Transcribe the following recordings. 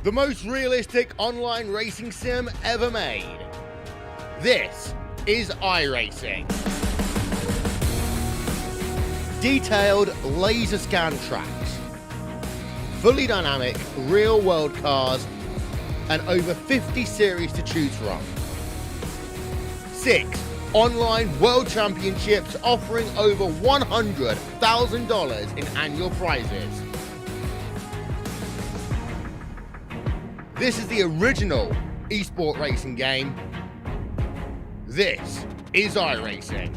the most realistic online racing sim ever made. This is iRacing. Detailed laser scan tracks, fully dynamic real-world cars, and over 50 series to choose from. 6 online world championships offering over $100,000 in annual prizes. This is the original esport racing game. This is iRacing.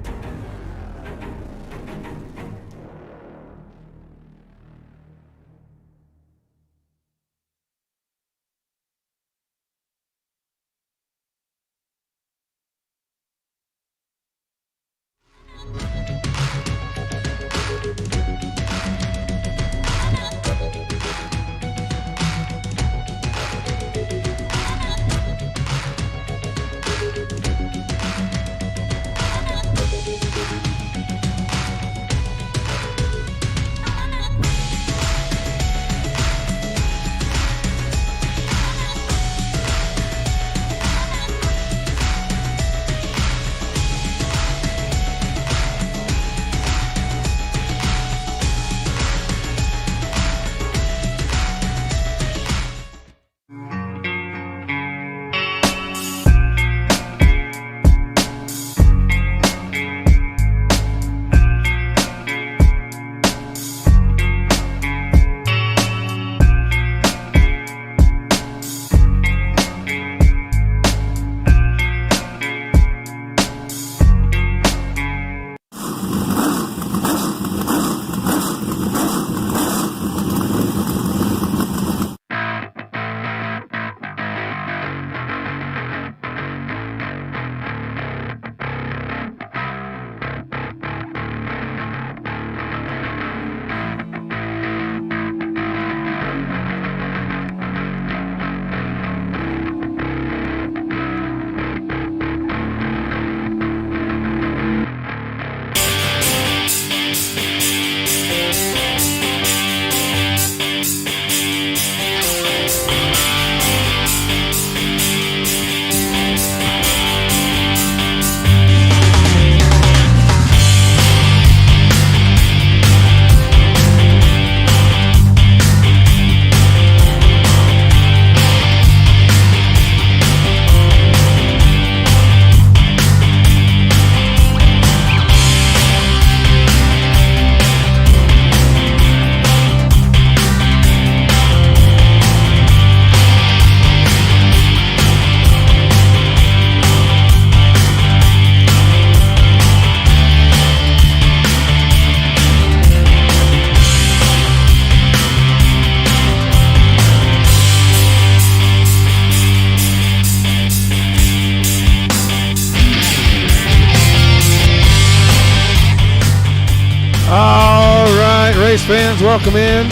race fans, welcome in.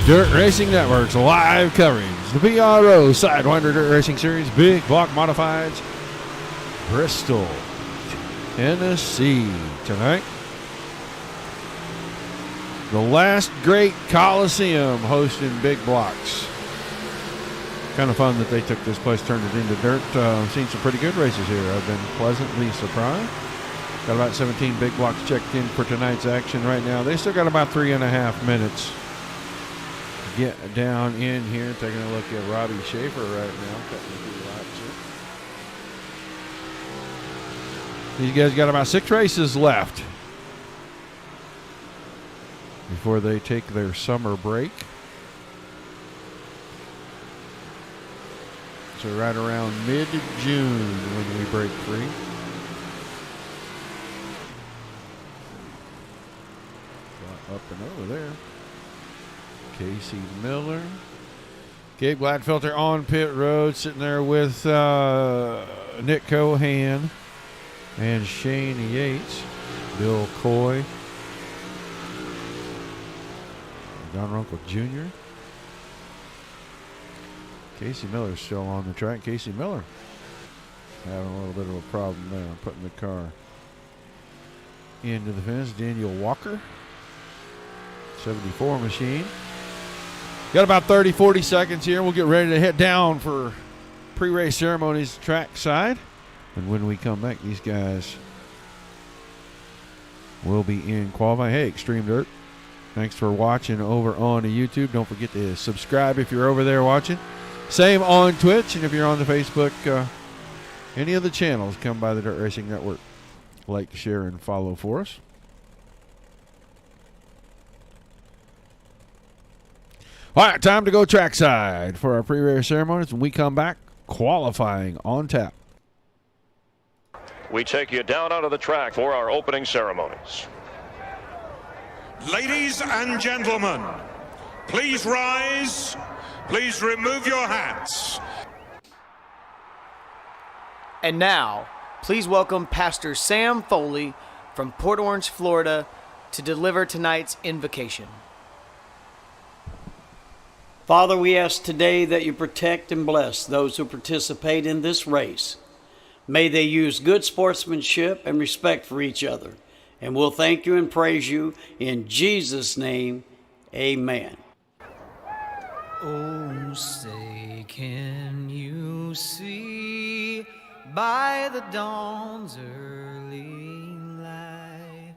Dirt Racing Network's live coverage. The PRO Sidewinder Dirt Racing Series Big Block Modifieds, Bristol, Tennessee tonight. The last great Coliseum hosting big blocks. Kind of fun that they took this place, turned it into dirt. Seen some pretty good races here. I've been pleasantly surprised. Got about 17 big blocks checked in for tonight's action right now. They still got about 3.5 minutes to get down in here. Taking a look at Robbie Schaefer right now. Cutting a few laps here. These guys got about 6 races left before they take their summer break. So right around mid-June when we break free. Up and over there. Casey Miller. Gabe Gladfelter on pit road, sitting there with Nick Cohan and Shane Yates. Bill Coy. Don Runkle Jr. Casey Miller's still on the track. Casey Miller having a little bit of a problem there, putting the car into the fence. Daniel Walker, 74 machine. Got about 30-40 seconds here. We'll get ready to head down for pre-race ceremonies track side. And when we come back, these guys will be in qualifying. Hey, Extreme Dirt, thanks for watching over on the YouTube. Don't forget to subscribe if you're over there watching. Same on Twitch, and if you're on the Facebook, any of the channels, come by the Dirt Racing Network. Like, share, and follow for us. All right, time to go trackside for our pre-race ceremonies. When we come back, qualifying on tap. We take you down onto the track for our opening ceremonies. Ladies and gentlemen, please rise. Please remove your hats. And now, please welcome Pastor Sam Foley from Port Orange, Florida, to deliver tonight's invocation. Father, we ask today that you protect and bless those who participate in this race. May they use good sportsmanship and respect for each other. And we'll thank you and praise you in Jesus' name. Amen. Oh, say, can you see by the dawn's early light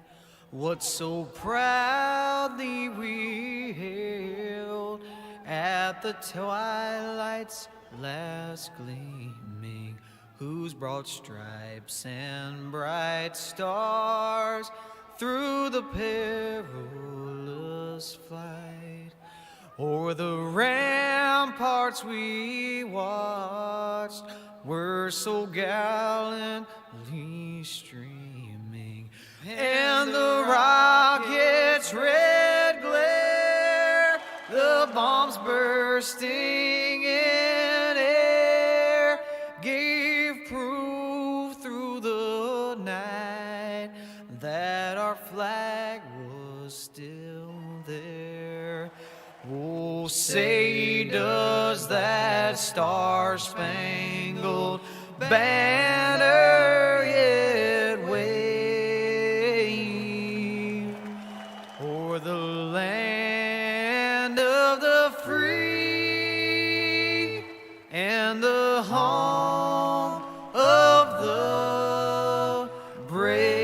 what so proudly we hailed at the twilight's last gleaming, whose broad stripes and bright stars through the perilous fight o'er the ramparts we watched were so gallantly streaming, and the rocket's red glare, the bombs bursting in air, gave proof through the night that our flag was still there. Oh, say does that star-spangled banner yet wave o'er the land of the free and the home of the brave?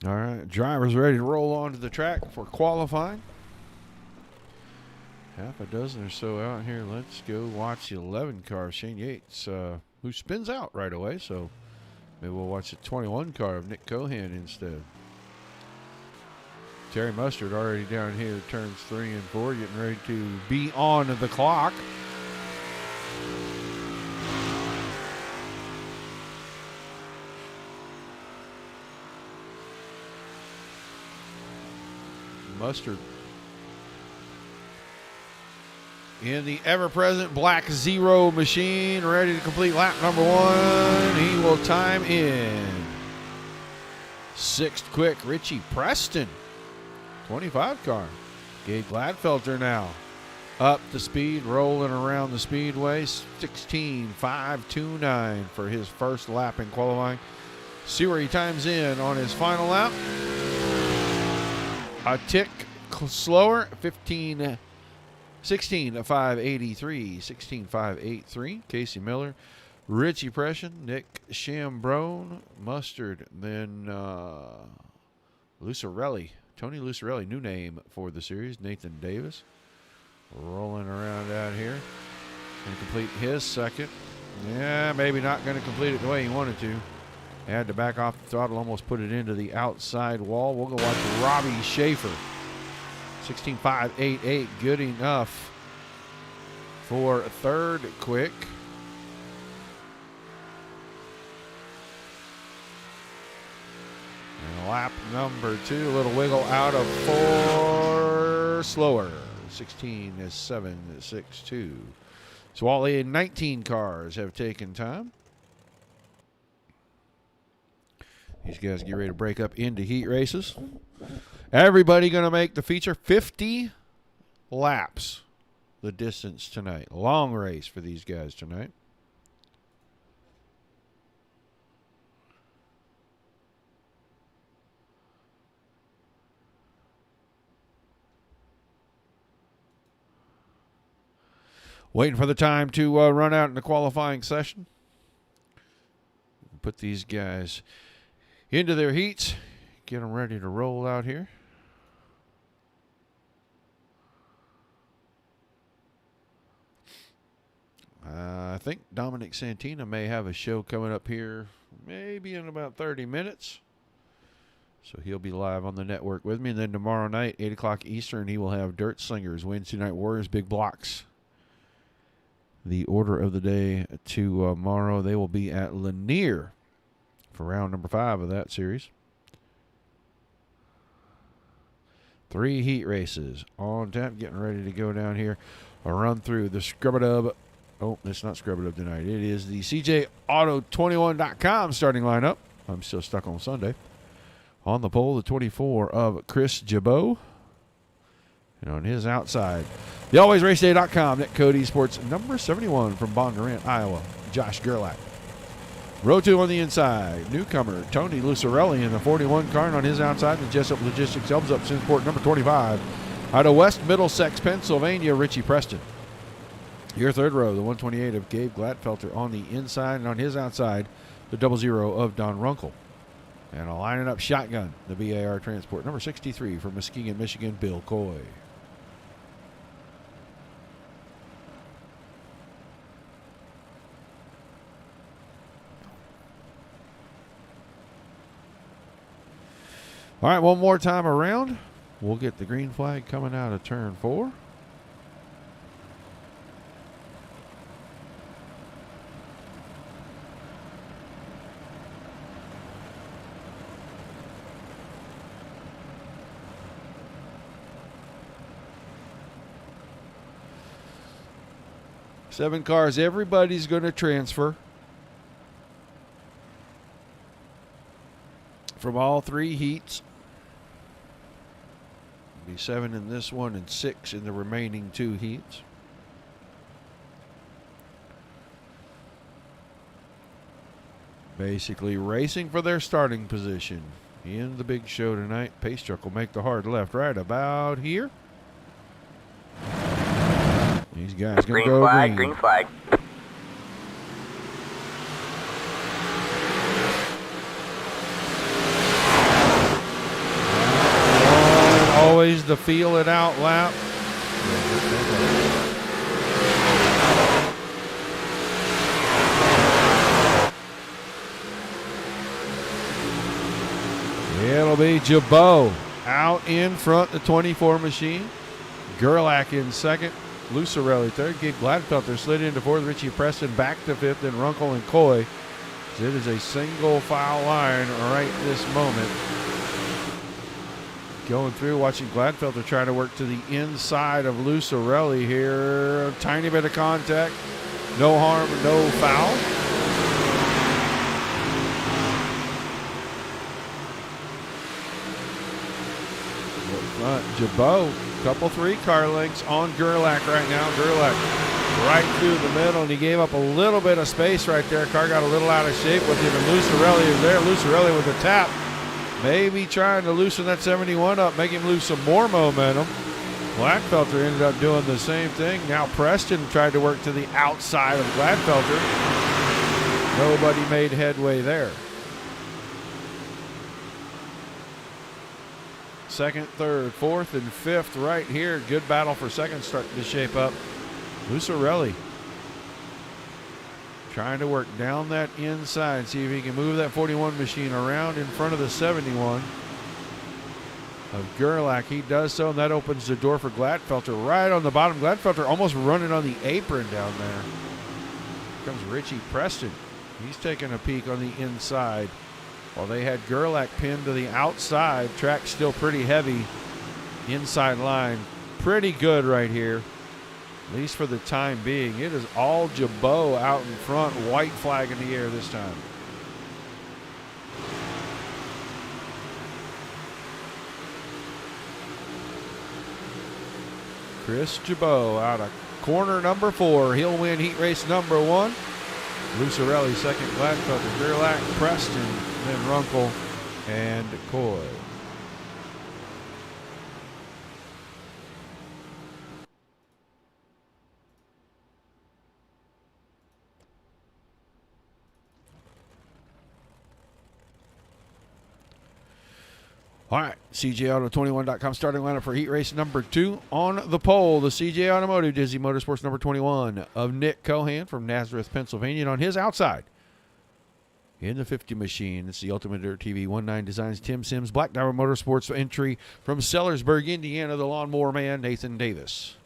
All right, drivers ready to roll onto the track for qualifying. Half a dozen or so out here. Let's go watch the 11 car, Shane Yates, who spins out right away. So maybe we'll watch the 21 car of Nick Cohan instead. Terry Mustard already down here, turns 3 and 4, getting ready to be on the clock. in the ever-present black zero machine, ready to complete lap number 1. He will time in 6th quick, Richie Preston, 25 car. Gabe Gladfelter now up to speed, rolling around the speedway, 16.529 for his first lap in qualifying. See where he times in on his final lap. A tick slower, 16.583, 16.583. Casey Miller, Richie Preston, Nick Chambrone, Mustard, then Lucarelli, Tony Lucarelli, new name for the series, Nathan Davis. Rolling around out here. Going to complete his second. Yeah, maybe not going to complete it the way he wanted to. Had to back off the throttle, almost put it into the outside wall. We'll go watch Robbie Schaefer. 16.588, good enough for 3rd quick. And lap number 2, a little wiggle out of 4, slower. 16.762. So all 19 cars have taken time. These guys get ready to break up into heat races. Everybody going to make the feature. 50 laps the distance tonight. Long race for these guys tonight. Waiting for the time to run out in the qualifying session. Put these guys into their heats. Get them ready to roll out here. I think Dominic Santina may have a show coming up here maybe in about 30 minutes. So he'll be live on the network with me. And then tomorrow night, 8 o'clock Eastern, he will have Dirt Slingers, Wednesday Night Warriors, Big Blocks. The order of the day tomorrow, they will be at Lanier for round number 5 of that series. 3 heat races on tap, getting ready to go down here. A run through the Scrub-a-Dub. Oh, it's not Scrub-a-Dub tonight. It is the CJAuto21.com starting lineup. I'm still stuck on Sunday. On the pole, the 24 of Chris Jabot. And on his outside, the AlwaysRaceDay.com, Nick Cody Sports number 71 from Bondurant, Iowa, Josh Gerlach. Row 2 on the inside, newcomer Tony Lucarelli in the 41 car, and on his outside, the Jessup Logistics Helms up Sinsport number 25. Out of West Middlesex, Pennsylvania, Richie Preston. Your 3rd row, the 128 of Gabe Gladfelter on the inside, and on his outside, the 00 of Don Runkle. And lining up shotgun, the BAR Transport number 63 from Muskegon, Michigan, Bill Coy. All right, one more time around. We'll get the green flag coming out of turn 4. Seven cars. Everybody's going to transfer from all 3 heats. Be 7 in this one and 6 in the remaining 2 heats. Basically racing for their starting position in the big show tonight. Pace truck will make the hard left right about here. These guys going to go green. Green flag. Always the feel it out lap. It'll be Jabot out in front, the 24 machine. Gerlach in second. Lucarelli third. Gabe Gladfelter slid into fourth. Richie Preston back to fifth. And Runkle and Coy. It is a single file line right this moment. Going through, watching Gladfelter try to work to the inside of Lucarelli here. A tiny bit of contact. No harm, no foul. Front, Jabot, couple 3-car lengths on Gerlach right now. Gerlach right through the middle, and he gave up a little bit of space right there. Car got a little out of shape with him, and Lucarelli is there. Lucarelli with a tap. Maybe trying to loosen that 71 up, make him lose some more momentum. Gladfelter ended up doing the same thing. Now Preston tried to work to the outside of Gladfelter. Nobody made headway there. Second, third, fourth, and fifth right here. Good battle for second starting to shape up. Lucarelli trying to work down that inside, see if he can move that 41 machine around in front of the 71 of Gerlach. He does so, and that opens the door for Gladfelter right on the bottom. Gladfelter almost running on the apron down there. Here comes Richie Preston. He's taking a peek on the inside. While they had Gerlach pinned to the outside, track still pretty heavy. Inside line, pretty good right here, at least for the time being. It is all Jabot out in front, white flag in the air this time. Chris Jabot out of corner number 4. He'll win heat race number 1. Lucarelli second, Gladfelter, Gerlach, Preston, then Runkle and Coy. All right, CJAuto21.com starting lineup for heat race number 2. On the pole, the CJ Automotive Dizzy Motorsports number 21 of Nick Cohan from Nazareth, Pennsylvania. And on his outside, in the 50 machine, it's the Ultimate Dirt TV 19 Designs Tim Sims Black Diamond Motorsports entry from Sellersburg, Indiana, the Lawnmower Man, Nathan Davis.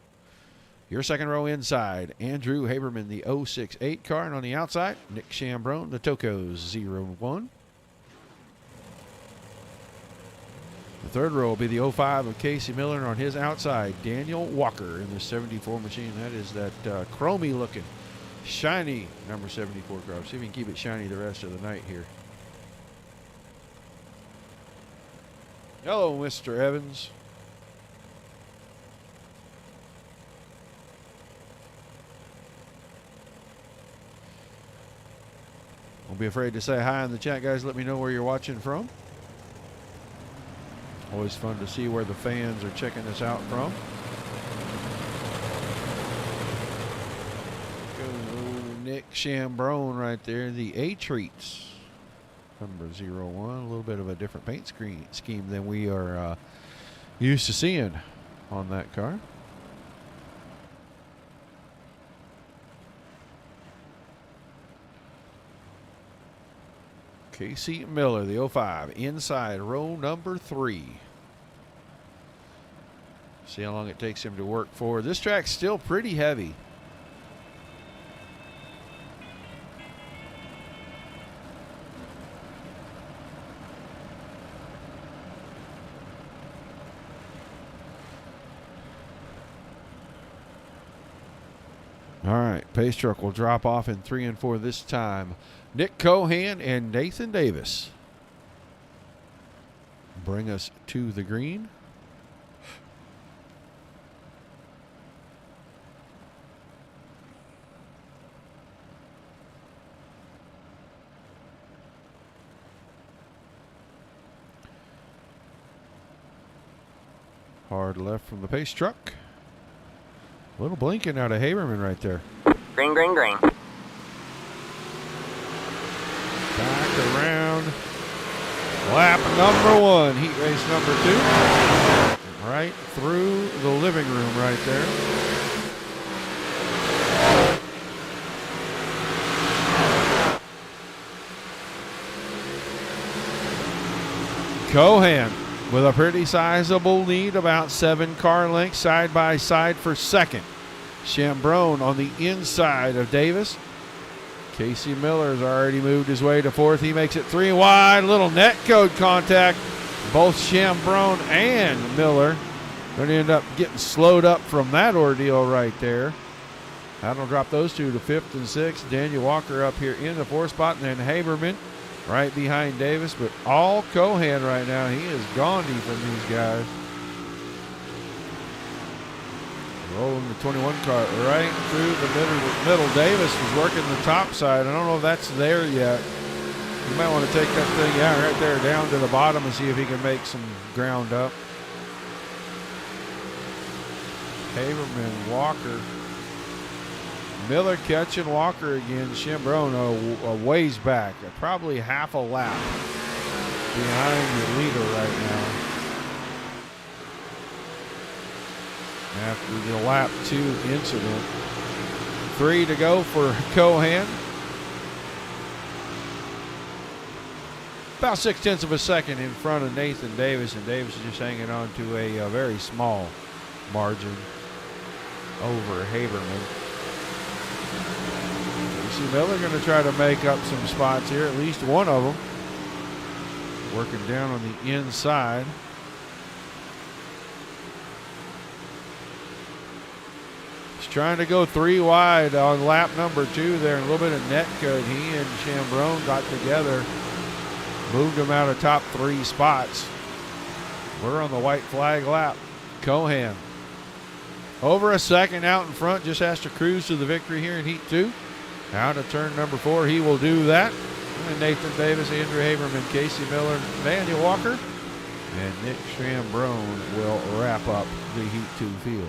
Your second row inside, Andrew Haberman, the 068 car. And on the outside, Nick Chambrone, the Tocos 01. The third row will be the 05 of Casey Miller, and on his outside, Daniel Walker in the 74 machine. That is that chromy looking, shiny number 74 car. See if we can keep it shiny the rest of the night here. Hello, Mr. Evans. Don't be afraid to say hi in the chat, guys. Let me know where you're watching from. Always fun to see where the fans are checking us out from. Go Nick Chambrone right there, the A-Treats. Number 01, a little bit of a different paint scheme than we are used to seeing on that car. Casey Miller, the 05, inside row number 3. See how long it takes him to work forward. This track's still pretty heavy. All right, pace truck will drop off in 3 and 4 this time. Nick Cohan and Nathan Davis bring us to the green. Hard left from the pace truck. A little blinking out of Haberman right there. Green, green, green. Back around. Lap number 1, heat race number 2. Right through the living room right there. Cohan with a pretty sizable lead, about 7 car lengths side by side for second. Chambrone on the inside of Davis. Casey Miller's already moved his way to 4th. He makes it 3 wide. Little net code contact. Both Chambrone and Miller going to end up getting slowed up from that ordeal right there. That'll drop those two to 5th and 6th. Daniel Walker up here in the 4th spot, and then Haberman right behind Davis. But all Cohan right now, he is Gandhi from these guys. Rolling the 21 car right through the middle. Davis was working the top side. I don't know if that's there yet. You might want to take that thing right there down to the bottom and see if he can make some ground up. Haberman, Walker. Miller catching Walker again. Chambrone a ways back, probably half a lap behind the leader right now. After the lap 2 incident. 3 to go for Cohan. About 0.6 of a second in front of Nathan Davis, and Davis is just hanging on to a very small margin over Haberman. You see Miller going to try to make up some spots here, at least one of them. Working down on the inside. He's trying to go 3 wide on lap number 2 there. A little bit of net code. He and Chambrone got together. Moved him out of top 3 spots. We're on the white flag lap. Cohan. Over a second out in front. Just has to cruise to the victory here in Heat 2. Out of turn number 4. He will do that. And Nathan Davis, Andrew Haberman, Casey Miller, Daniel Walker, and Nick Chambrone will wrap up the Heat 2 field.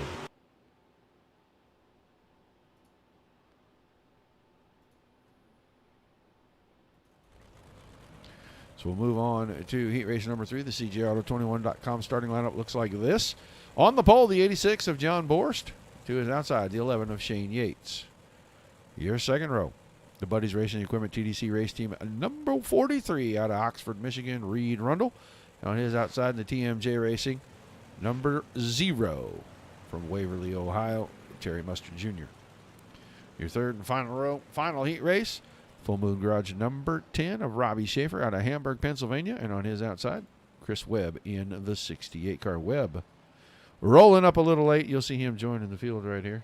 So we'll move on to heat race number 3. The CJAuto21.com starting lineup looks like this. On the pole, the 86 of John Borst. To his outside, the 11 of Shane Yates. Your second row, the Buddies Racing Equipment TDC race team number 43 out of Oxford, Michigan, Reed Rundle. On his outside, the TMJ Racing number 0 from Waverly, Ohio, Terry Mustard Jr. Your third and final row, final heat race. Full Moon Garage number 10 of Robbie Schaefer out of Hamburg, Pennsylvania. And on his outside, Chris Webb in the 68 car. Webb rolling up a little late. You'll see him joining the field right here.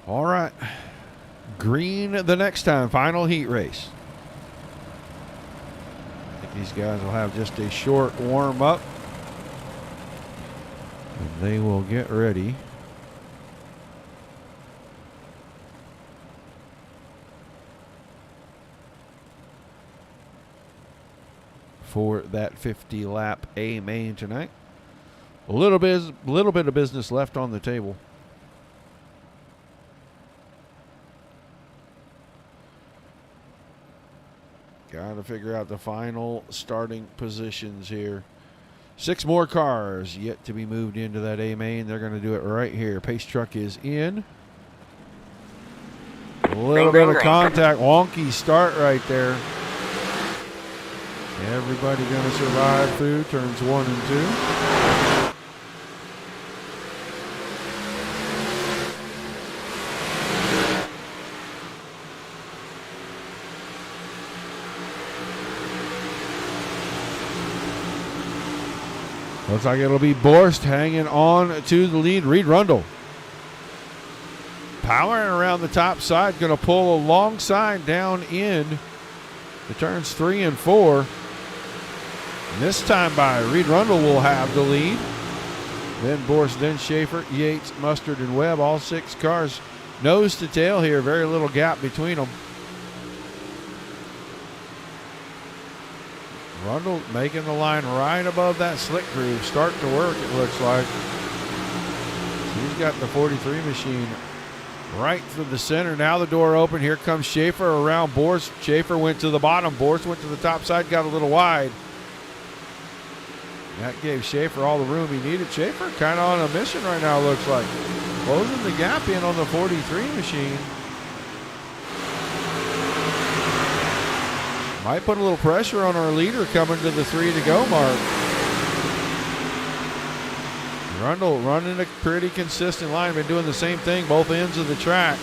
All right, green the next time, final heat race. I think these guys will have just a short warm up, and they will get ready for that 50 lap A main tonight. A little bit of business left on the table. Got to figure out the final starting positions here. 6 more cars yet to be moved into that A main. They're going to do it right here. Pace truck is in. A little bit of contact. Wonky start right there. Everybody going to survive through turns 1 and 2. Looks like it'll be Borst hanging on to the lead. Reed Rundle powering around the top side. Going to pull alongside down in the turns 3 and 4. And this time by Reed Rundle will have the lead. Then Borst, then Schaefer, Yates, Mustard, and Webb. All 6 cars nose to tail here. Very little gap between them. Rundle making the line right above that slick groove. Starting to work, it looks like. He's got the 43 machine right through the center. Now the door open. Here comes Schaefer around Borst. Schaefer went to the bottom. Borst went to the top side, got a little wide. That gave Schaefer all the room he needed. Schaefer kind of on a mission right now, looks like. Closing the gap in on the 43 machine. Might put a little pressure on our leader coming to the 3 to go mark. Rundle running a pretty consistent line. Been doing the same thing both ends of the track.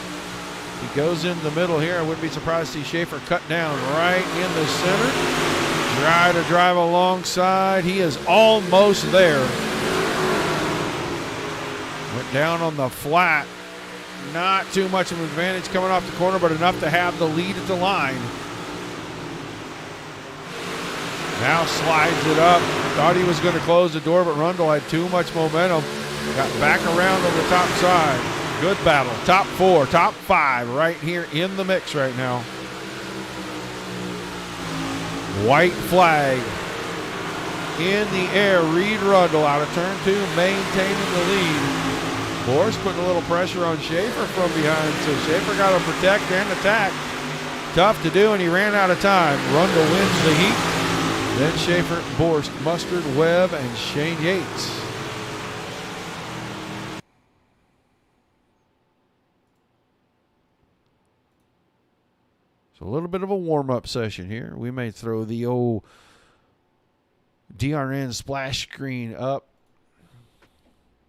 He goes in the middle here. I wouldn't be surprised to see Schaefer cut down right in the center. Try to drive alongside. He is almost there. Went down on the flat. Not too much of an advantage coming off the corner, but enough to have the lead at the line. Now slides it up. Thought he was going to close the door, but Rundle had too much momentum. Got back around on the top side. Good battle. Top 4, top 5 right here in the mix right now. White flag in the air. Reed Rundle out of turn 2, maintaining the lead. Boris putting a little pressure on Schaefer from behind, so Schaefer got to protect and attack. Tough to do, and he ran out of time. Rundle wins the heat. Then Schaefer, Borst, Mustard, Webb, and Shane Yates. So a little bit of a warm-up session here. We may throw the old DRN splash screen up.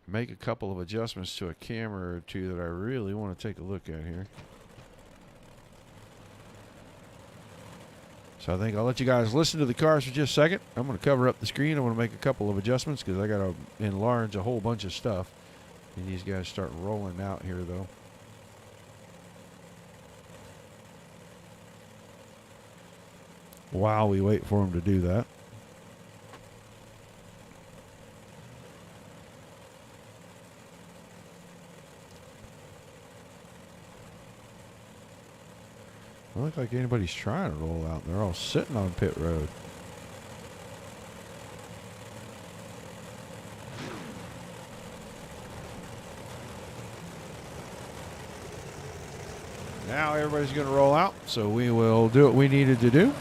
Make a couple of adjustments to a camera or two that I really want to take a look at here. So I think I'll let you guys listen to the cars for just a second. I'm going to cover up the screen. I want to make a couple of adjustments because I got to enlarge a whole bunch of stuff. And these guys start rolling out here, though. While we wait for them to do that. Doesn't look like anybody's trying to roll out. They're all sitting on pit road. Now everybody's going to roll out, so we will do what we needed to do.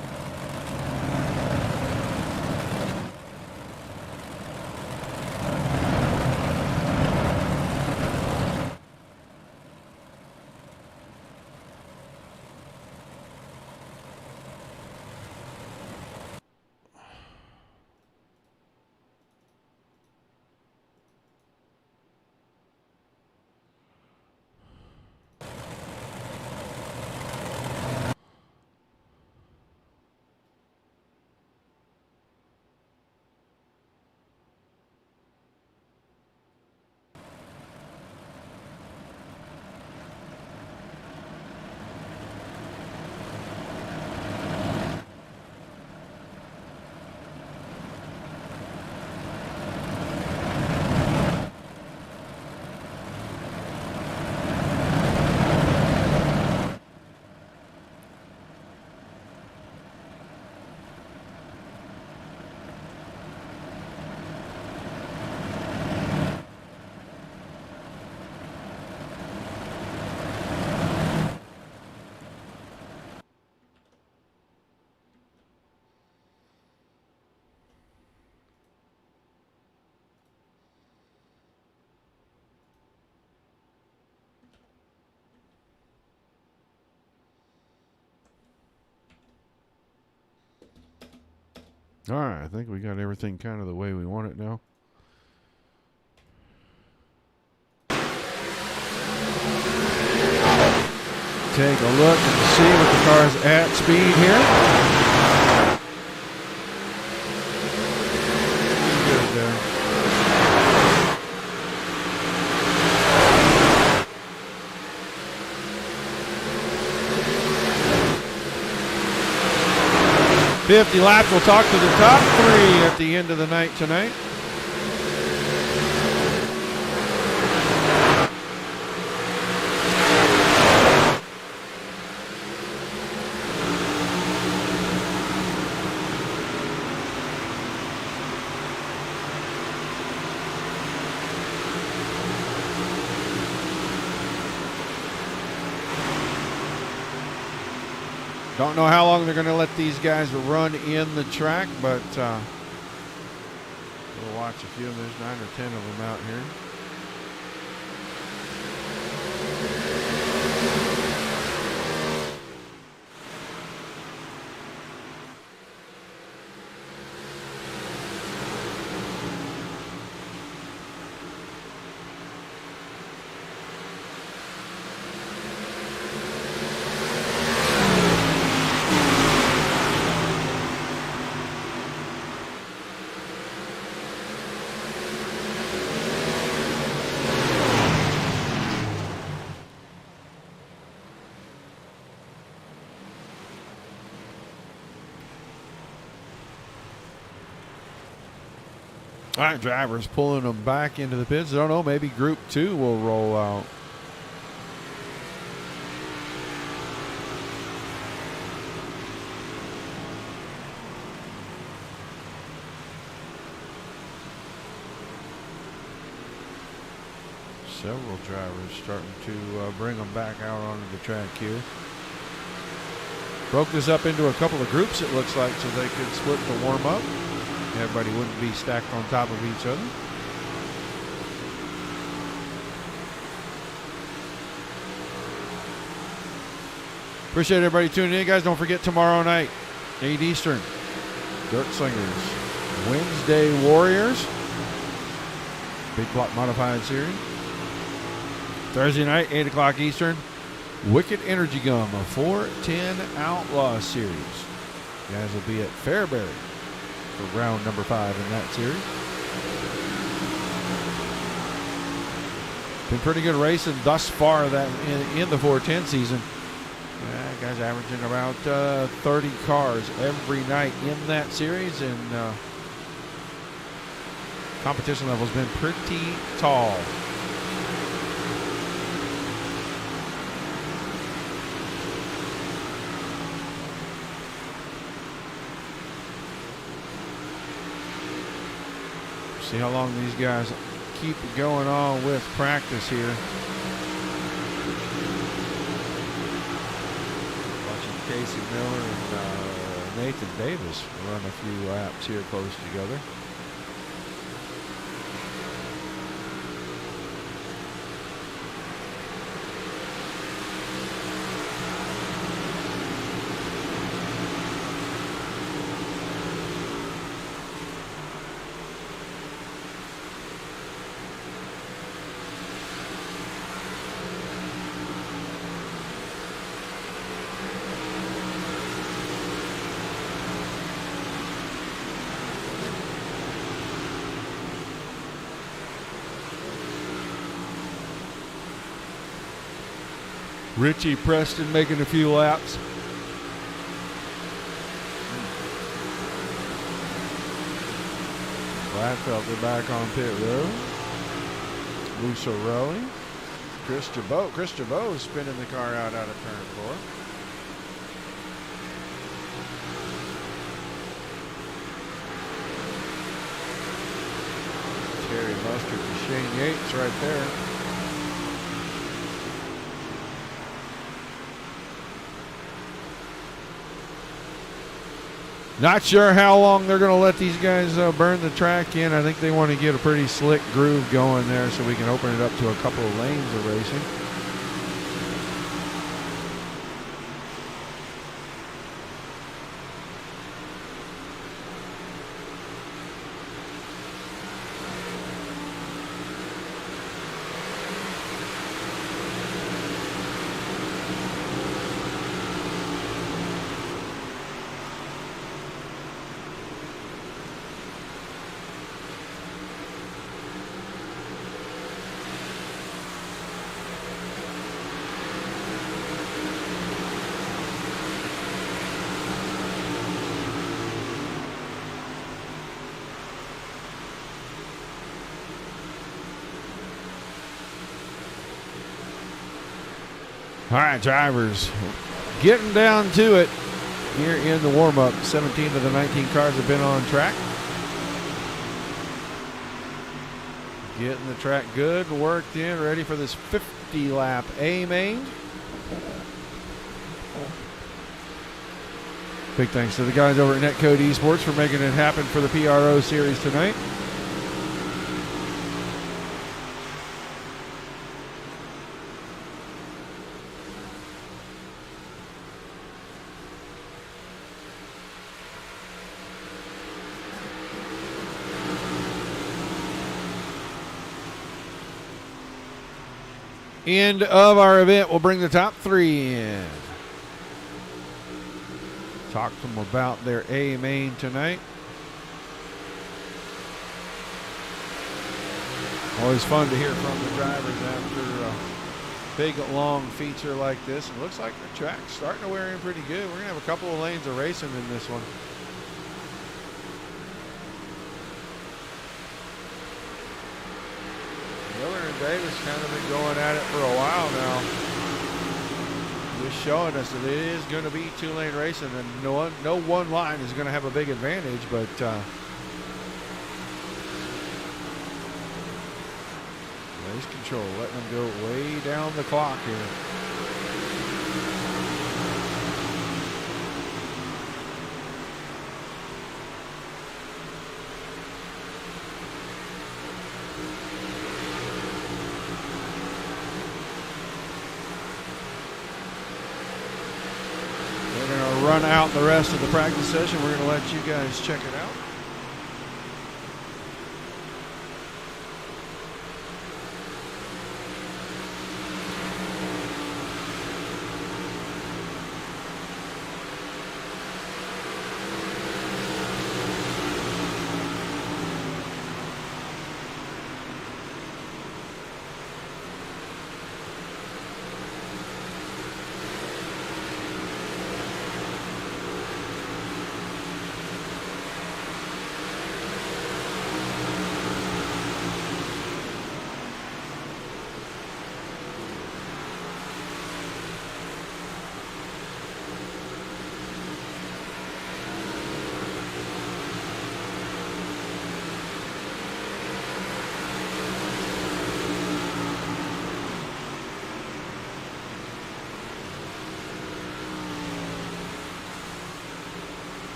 All right, I think we got everything kind of the way we want it now. Take a look and see what the car's at speed here. Good there. .50 laps. We'll talk to the top 3 at the end of the night tonight. Don't know how long they're going to let these guys run in the track, but we'll watch a few of them. There's 9 or 10 of them out here. All right, drivers pulling them back into the pits. I don't know, maybe Group 2 will roll out. Several drivers starting to bring them back out onto the track here. Broke this up into a couple of groups, it looks like, so they could split the warm-up. Everybody wouldn't be stacked on top of each other. Appreciate everybody tuning in, guys. Don't forget tomorrow night, 8 Eastern, Dirt Slingers, Wednesday Warriors, Big Block Modified Series. Thursday night, 8 o'clock Eastern, Wicked Energy Gum, a 410 Outlaw Series. You guys will be at Fairbury for round number 5 in that series. Been pretty good racing thus far that in the 410 season. Guys averaging about 30 cars every night in that series, and competition level's been pretty tall. See how long these guys keep going on with practice here. Watching Casey Miller and Nathan Davis run a few laps here close together. Richie Preston making a few laps. Gladfelter back on pit road. Lucarelli. Chris Jabot spinning the car out of turn 4. Terry Mustard and Shane Yates right there. Not sure how long they're going to let these guys burn the track in. I think they want to get a pretty slick groove going there so we can open it up to a couple of lanes of racing. All right, drivers, getting down to it here in the warm-up. 17 of the 19 cars have been on track. Getting the track good, worked in, ready for this 50-lap A-main. Big thanks to the guys over at Netcode Esports for making it happen for the PRO series tonight. End of our event. We'll bring the top 3 in. Talk to them about their A main tonight. Always fun to hear from the drivers after a big, long feature like this. It looks like the track's starting to wear in pretty good. We're going to have a couple of lanes of racing in this one. Davis kind of been going at it for a while now. Just showing us that it is going to be two-lane racing, and no one line is going to have a big advantage, but race control, letting them go way down the clock here. Run out the rest of the practice session. We're going to let you guys check it out.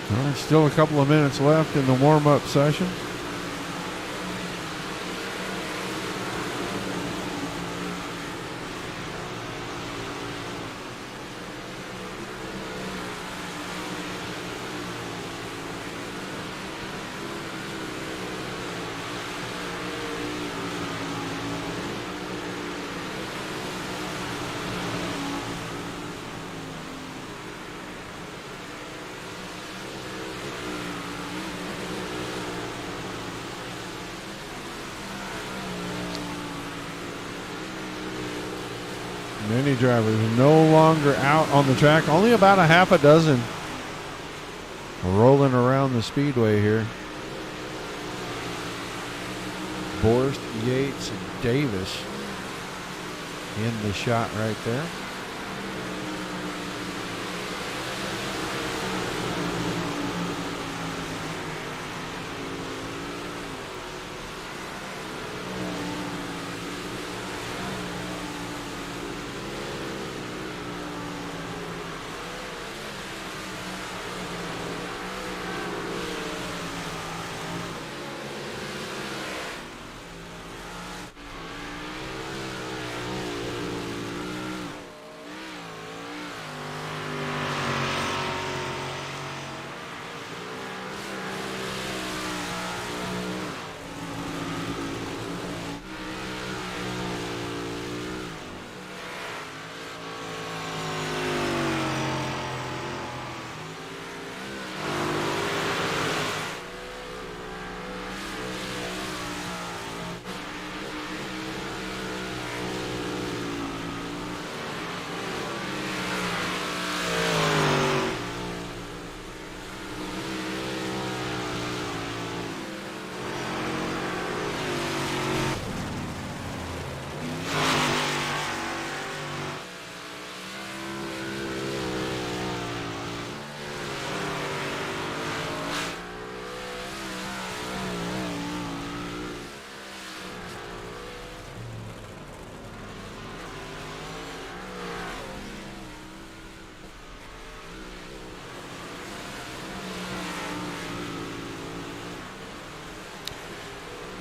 All right, still a couple of minutes left in the warm-up session. Many drivers no longer out on the track. Only about a half a dozen rolling around the speedway here. Borst, Yates, and Davis in the shot right there.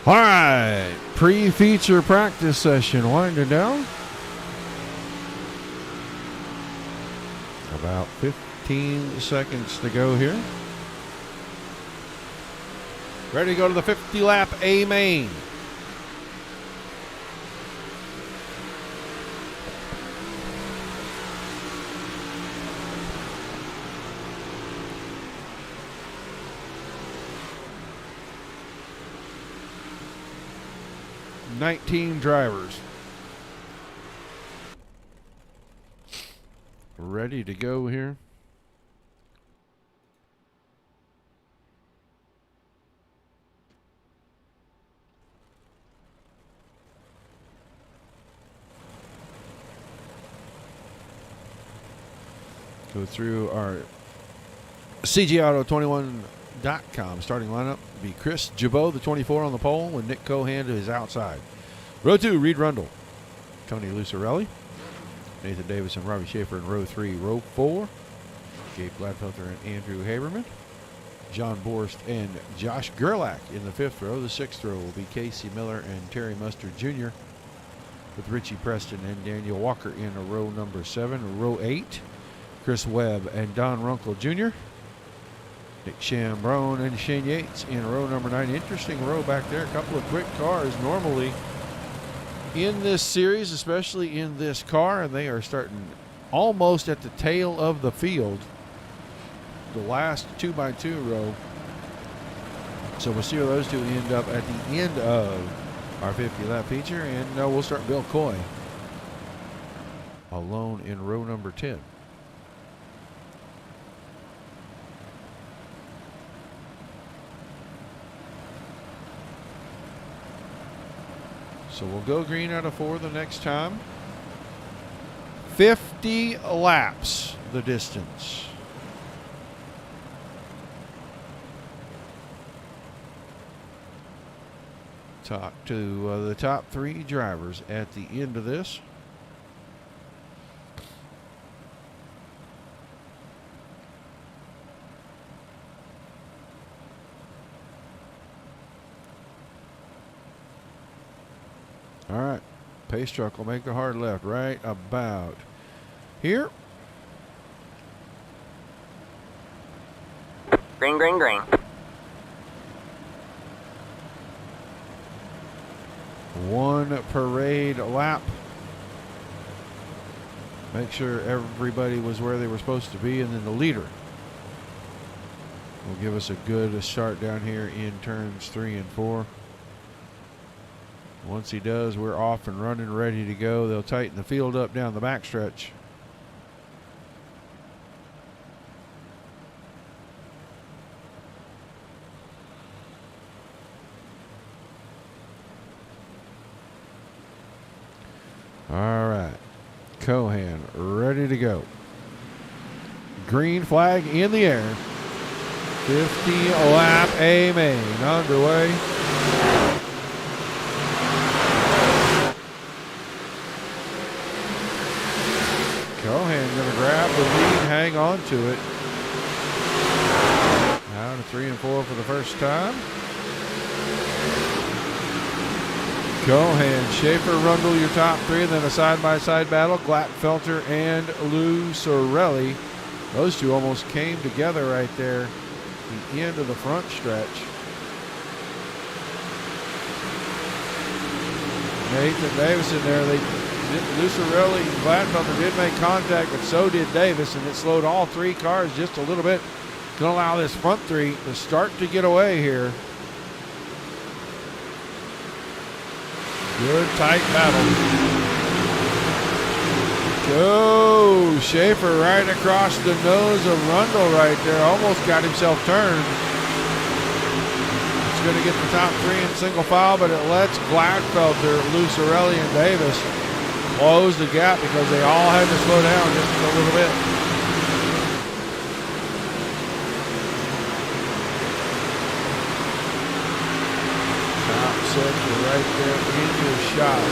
All right, pre-feature practice session winding down. About 15 seconds to go here. Ready to go to the 50-lap A main. $19 drivers ready to go here. Go through our CGAuto21.com starting lineup. Be Chris Jabot, the 24 on the pole, with Nick Cohan to his outside. Row 2, Reed Rundle, Tony Lucarelli, Nathan Davis and Robbie Schaefer in row 3. Row 4, Gabe Gladfelter and Andrew Haberman. John Borst and Josh Gerlach in the 5th row. The 6th row will be Casey Miller and Terry Mustard Jr. with Richie Preston and Daniel Walker in row number 7. Row 8, Chris Webb and Don Runkle Jr. Nick Chambrone and Shane Yates in row number 9. Interesting row back there. A couple of quick cars normally in this series, especially in this car, and they are starting almost at the tail of the field, the last 2x2 row. So we'll see where those two end up at the end of our 50-lap feature, and we'll start Bill Coy alone in row number 10. So we'll go green out of 4 the next time. 50 laps, the distance. Talk to the top 3 drivers at the end of this. All right, pace truck will make the hard left right about here. Green, green, green. One parade lap. Make sure everybody was where they were supposed to be, and then the leader will give us a good start down here in turns 3 and 4. Once he does, we're off and running, ready to go. They'll tighten the field up down the backstretch. All right, Cohan ready to go. Green flag in the air. 50-lap A main underway. Cohan going to grab the lead, hang on to it. Out of 3 and 4 for the first time. Cohan, Schaefer, Rundle, your top 3, and then a side-by-side battle. Glatfelter and Lou Sorelli. Those two almost came together right there at the end of the front stretch. Nathan Davis in there. Lucarelli and Gladfelter did make contact, but so did Davis, and it slowed all 3 cars just a little bit. Going to allow this front 3 to start to get away here. Good tight battle. Go Schaefer right across the nose of Rundle right there. Almost got himself turned. It's going to get the top 3 in single file, but it lets Gladfelter, Lucarelli, and Davis close the gap because they all had to slow down just a little bit. Top 6 are right there in your shot.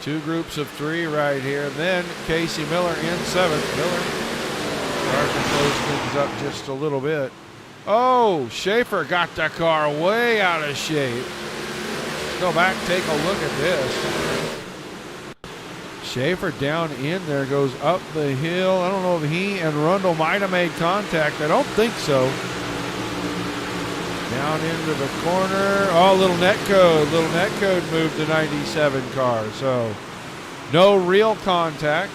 2 groups of 3 right here. Then Casey Miller in 7th. Miller starting to close things up just a little bit. Oh, Schaefer got that car way out of shape. Let's go back, take a look at this. Schaefer down in there, goes up the hill. I don't know if he and Rundle might have made contact. I don't think so. Down into the corner. Oh, little net code. Little net code moved the 97 car. So no real contact.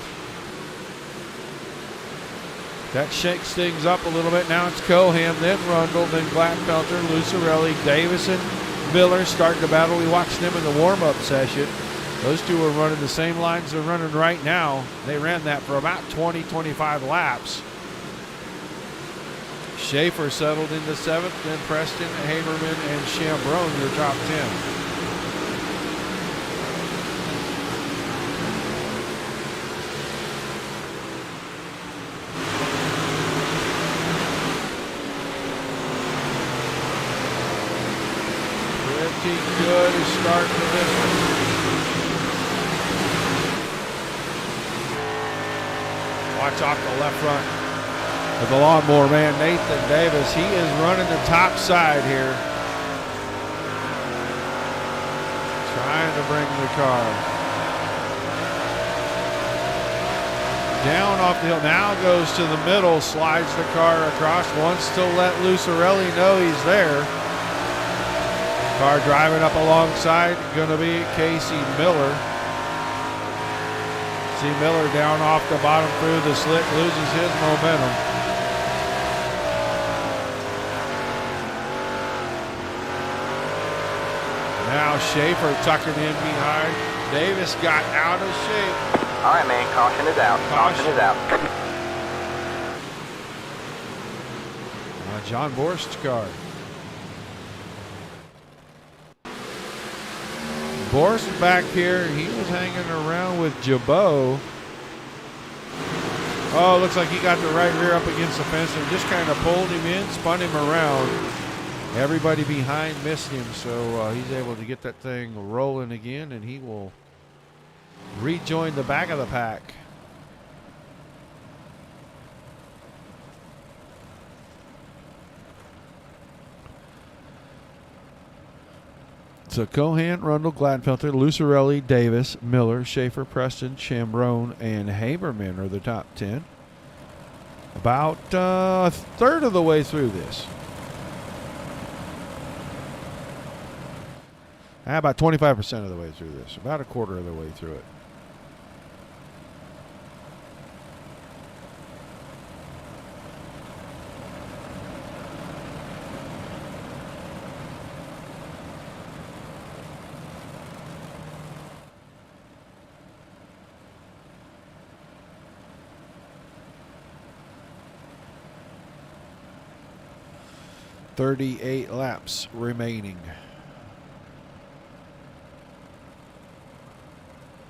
That shakes things up a little bit. Now it's Cohan, then Rundle, then Gladfelter, Lucarelli, Davison, Miller starting to battle. We watched them in the warm-up session. Those two are running the same lines they're running right now. They ran that for about 20, 25 laps. Schaefer settled into 7th, then Preston, Haberman, and Chambrone, your top 10. Good start to this one. Watch off the left front of the lawnmower man, Nathan Davis. He is running the top side here. Trying to bring the car down off the hill. Now goes to the middle, slides the car across, wants to let Lucarelli know he's there. Car driving up alongside, going to be Casey Miller. See Miller down off the bottom through the slick, loses his momentum. Now Schaefer tucking in behind. Davis got out of shape. All right, man, caution is out. Caution is out. John Borst's car. Borst back here, he was hanging around with Jabot. Oh, looks like he got the right rear up against the fence and just kind of pulled him in, spun him around. Everybody behind missed him, so he's able to get that thing rolling again, and he will rejoin the back of the pack. So Cohan, Rundle, Gladfelter, Lucarelli, Davis, Miller, Schaefer, Preston, Chambrone, and Haberman are the top 10. About a third of the way through this. About 25% of the way through this. About a quarter of the way through it. .38 laps remaining.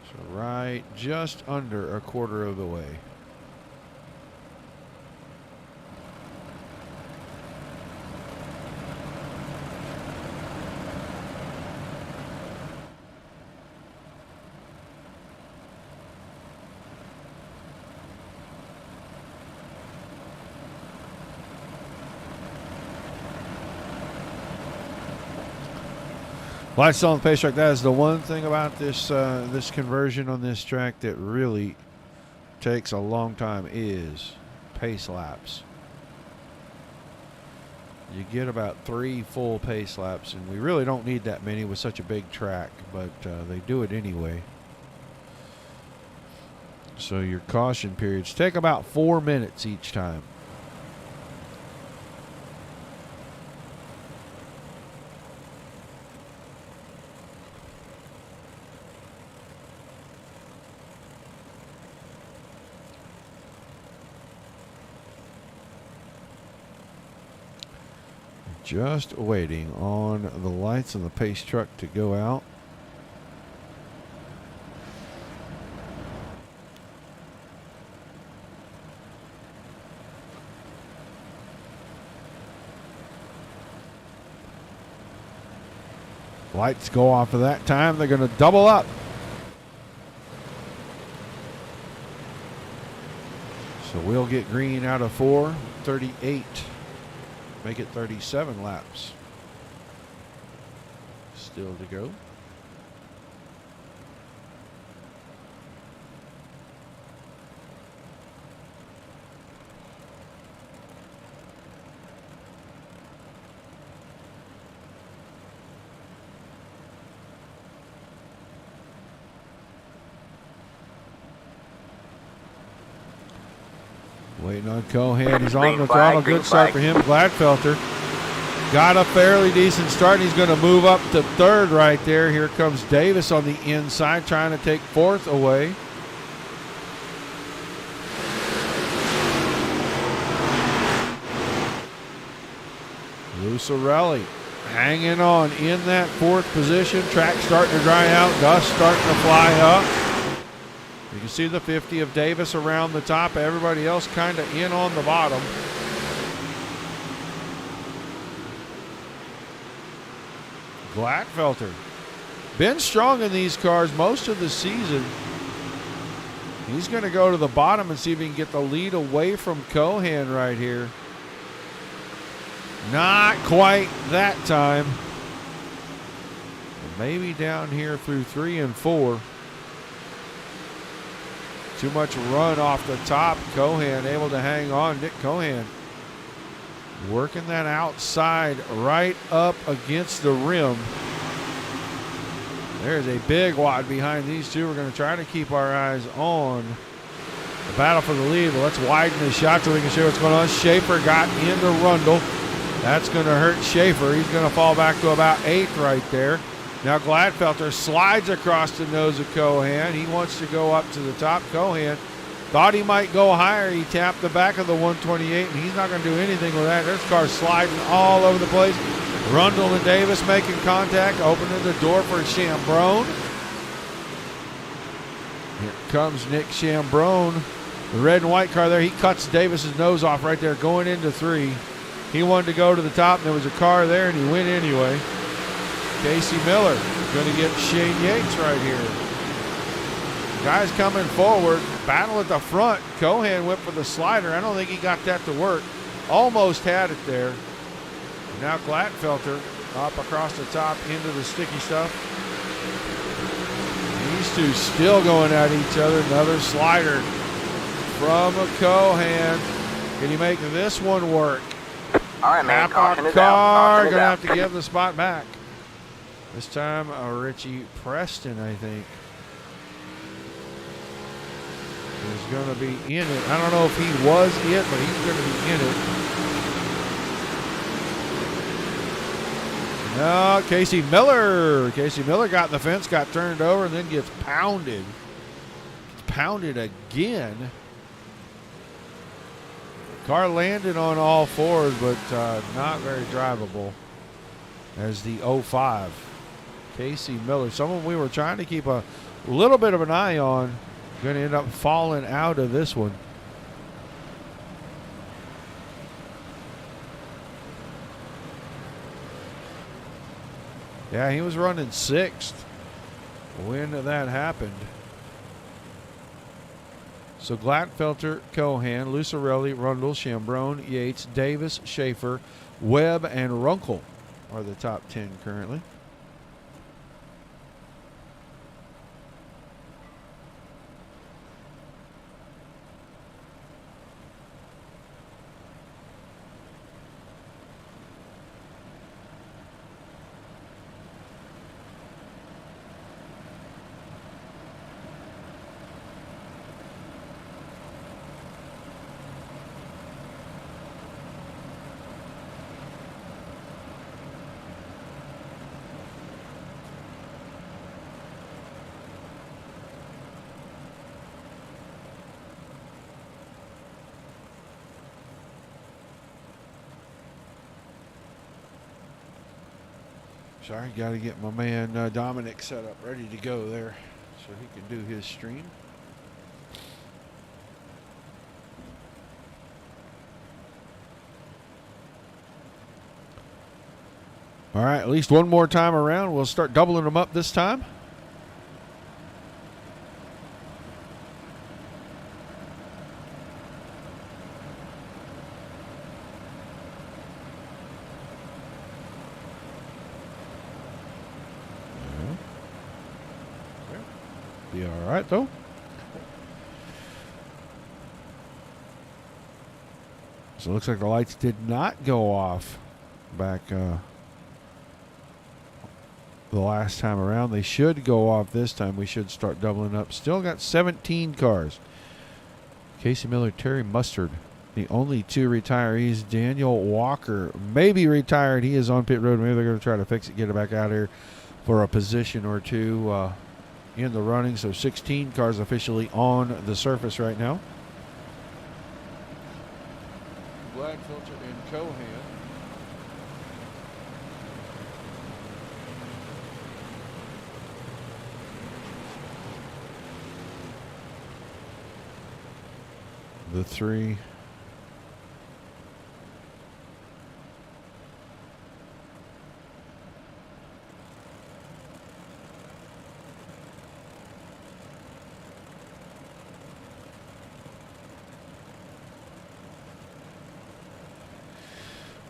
So right just under a quarter of the way. Lights on the pace track. That is the one thing about this this conversion on this track that really takes a long time is pace laps. You get about 3 full pace laps, and we really don't need that many with such a big track, but they do it anyway. So your caution periods take about 4 minutes each time. Just waiting on the lights on the pace truck to go out. Lights go off of that time. They're going to double up. So we'll get green out of 4, 38. make it 37 laps. Still to go. Waiting on Cohan. He's on the throttle. Good start for him. Gladfelter got a fairly decent start. He's going to move up to third right there. Here comes Davis on the inside trying to take fourth away. Lucarelli hanging on in that fourth position. Track starting to dry out. Dust starting to fly up. You can see the 50 of Davis around the top. Everybody else kind of in on the bottom. Gladfelter been strong in these cars most of the season. He's going to go to the bottom and see if he can get the lead away from Cohan right here. Not quite that time. Maybe down here through 3 and 4. Too much run off the top. Cohan able to hang on. Nick Cohan working that outside right up against the rim. There's a big wad behind these two. We're going to try to keep our eyes on the battle for the lead. But let's widen the shot so we can show what's going on. Schaefer got into Rundle. That's going to hurt Schaefer. He's going to fall back to about 8th right there. Now Gladfelter slides across the nose of Cohan. He wants to go up to the top. Cohan thought he might go higher. He tapped the back of the 128, and he's not going to do anything with that. This car's sliding all over the place. Rundle and Davis making contact, opening the door for Chambrone. Here comes Nick Chambrone. The red and white car there. He cuts Davis's nose off right there going into 3. He wanted to go to the top, and there was a car there, and he went anyway. Casey Miller going to get Shane Yates right here. Guys coming forward. Battle at the front. Cohan went for the slider. I don't think he got that to work. Almost had it there. Now Gladfelter up across the top into the sticky stuff. These two still going at each other. Another slider from Cohan. Can he make this one work? All right, man. Caution is out. Car Caution is going to out. have to give the spot back. This time, Richie Preston, I think, is going to be in it. I don't know if he was it, but he's going to be in it. No, Casey Miller. Casey Miller got in the fence, got turned over, and then gets pounded. Gets pounded again. Car landed on all fours, but not very drivable as the 05. Casey Miller, someone we were trying to keep a little bit of an eye on, going to end up falling out of this one. Yeah, he was running 6th when that happened. So Gladfelter, Cohan, Lucarelli, Rundle, Chambrone, Yates, Davis, Schaefer, Webb, and Runkle are the top 10 currently. Sorry, got to get my man Dominic set up, ready to go there so he can do his stream. All right, at least one more time around. We'll start doubling them up this time. be all right, though. So it looks like the lights did not go off back the last time around. They should go off this time. We should start doubling up. Still got 17 cars. Casey Miller, Terry Mustard, the only two retirees. Daniel Walker may be retired. He is on pit road. Maybe they're going to try to fix it, get it back out here for a position or two in the running. So 16 cars officially on the surface right now. Gladfilter and Cohan. The three.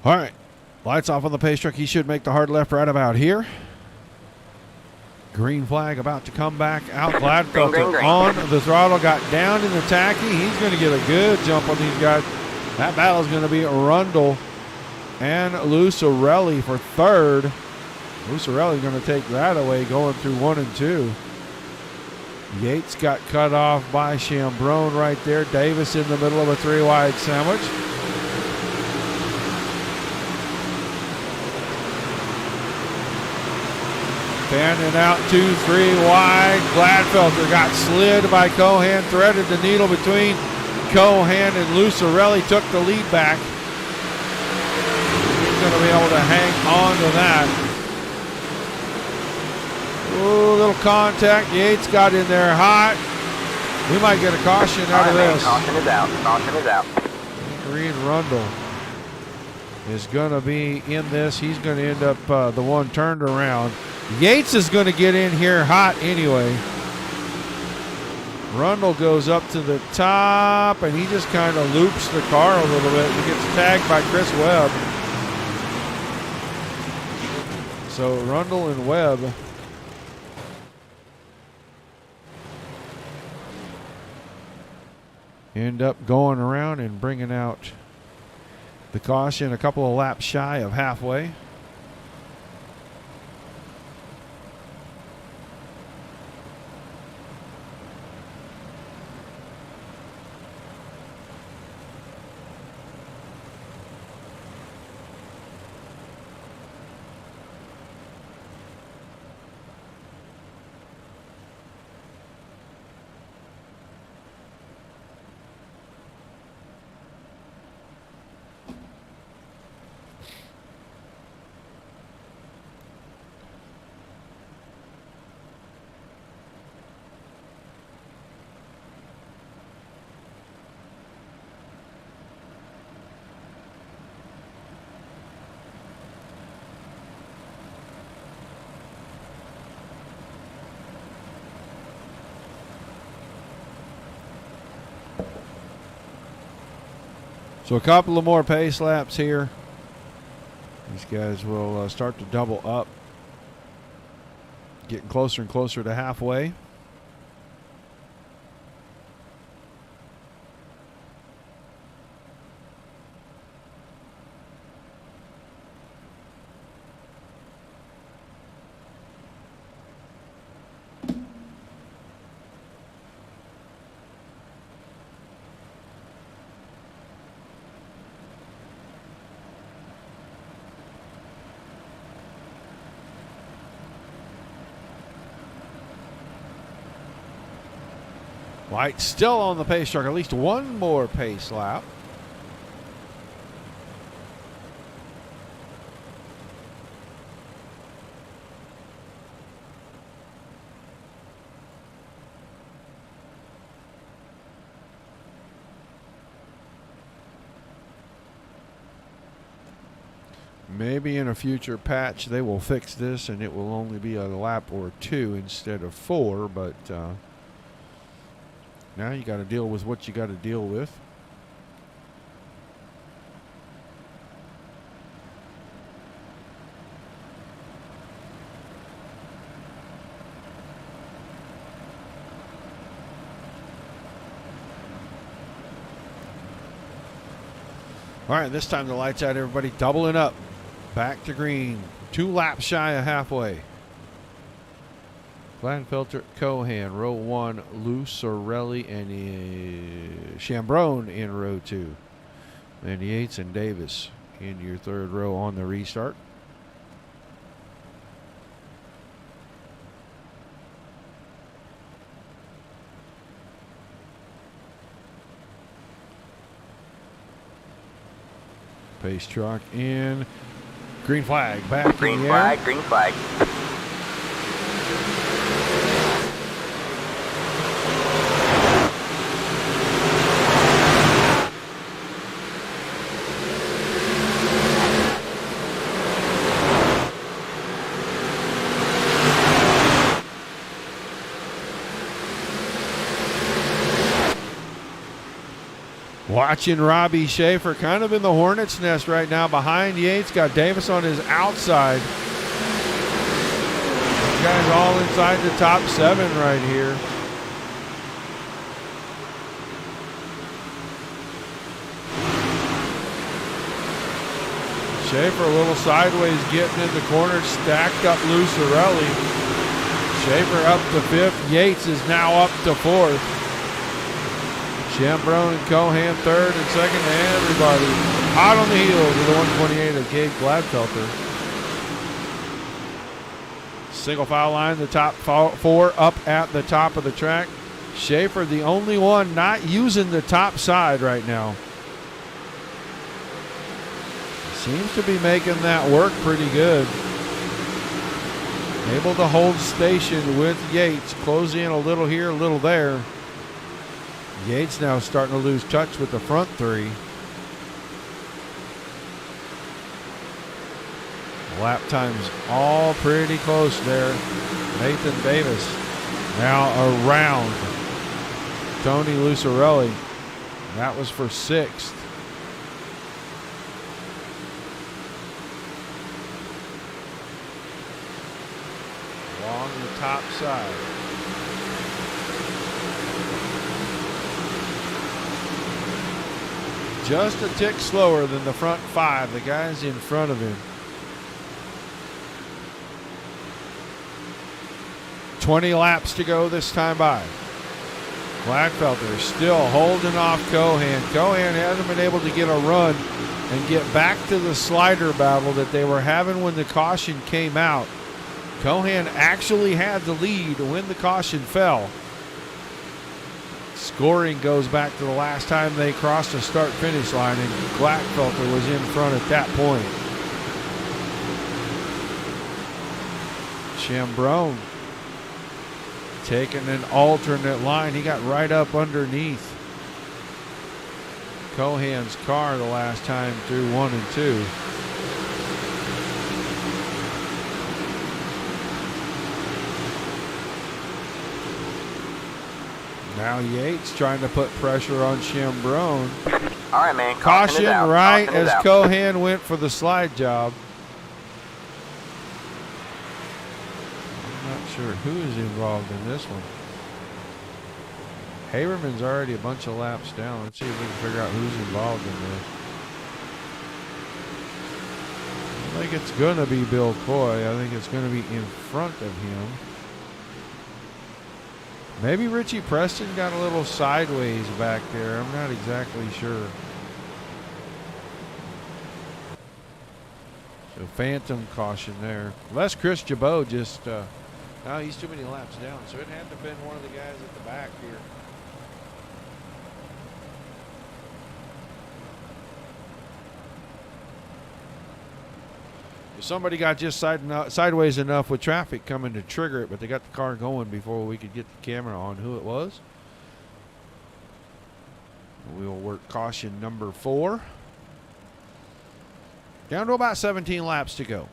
All right, lights off on the pace truck. He should make the hard left right about here. Green flag about to come back out. Gladfelter on the throttle, got down in the tacky. He's going to get a good jump on these guys. That battle is going to be Rundle and Lucarelli for third. Lucarelli going to take that away going through 1 and 2. Yates got cut off by Chambrone right there. Davis in the middle of a 3-wide sandwich. Fanning out 2-3 wide. Gladfelter got slid by Cohan, threaded the needle between Cohan and Lucarelli, took the lead back. He's going to be able to hang on to that. Ooh, little contact. Yates got in there hot. We might get a caution out of this. Caution is out. Caution is out. Reed Rundle is going to be in this. He's going to end up the one turned around. Yates is going to get in here hot anyway. Rundle goes up to the top, and he just kind of loops the car a little bit. He gets tagged by Chris Webb. So Rundle and Webb end up going around and bringing out the caution a couple of laps shy of halfway. So a couple of more pace laps here. These guys will start to double up. Getting closer and closer to halfway. White still on the pace truck. At least one more pace lap. Maybe in a future patch they will fix this and it will only be a lap or two instead of 4, but now you got to deal with what you got to deal with. All right, this time the lights out, everybody doubling up. Back to green. 2 laps shy of halfway. Gladfelter, Cohan, row 1, Lucarelli, and Chambrone in row 2. And Yates and Davis in your third row on the restart. Pace truck in. Green flag back Green in the flag, air. green flag. Watching Robbie Schaefer kind of in the hornet's nest right now behind Yates. Got Davis on his outside. These guys all inside the top 7 right here. Schaefer a little sideways getting in the corner. Stacked up Lucarelli. Schaefer up to 5th. Yates is now up to 4th. Chambrone and Cohan 3rd and 2nd, and everybody hot on the heels of the 128 of Gabe Gladfelter. Single file line, the top 4 up at the top of the track. Schaefer, the only one not using the top side right now. Seems to be making that work pretty good. Able to hold station with Yates. Close in a little here, a little there. Yates now starting to lose touch with the front 3. Lap times all pretty close there. Nathan Davis now around Tony Lucarelli. That was for 6th. Along the top side. Just a tick slower than the front 5, the guys in front of him. 20 laps to go this time by. Gladfelter still holding off Cohan. Cohan hasn't been able to get a run and get back to the slider battle that they were having when the caution came out. Cohan actually had the lead when the caution fell. Scoring goes back to the last time they crossed the start-finish line, and Gladfelter was in front at that point. Chambrone taking an alternate line. He got right up underneath Cohan's car the last time through 1 and 2. Now Yates trying to put pressure on Chambrone. All right, man. Caution right Caution is as out. Cohan went for the slide job. I'm not sure who is involved in this one. Haberman's already a bunch of laps down. Let's see if we can figure out who's involved in this. I think it's going to be Bill Coy. I think it's going to be in front of him. Maybe Richie Preston got a little sideways back there. I'm not exactly sure. So phantom caution there. Unless Chris Jabot just, no, he's too many laps down. So it had to have been one of the guys at the back here. Somebody got just sideways enough with traffic coming to trigger it, but they got the car going before we could get the camera on who it was. We'll work caution number 4. Down to about 17 laps to go.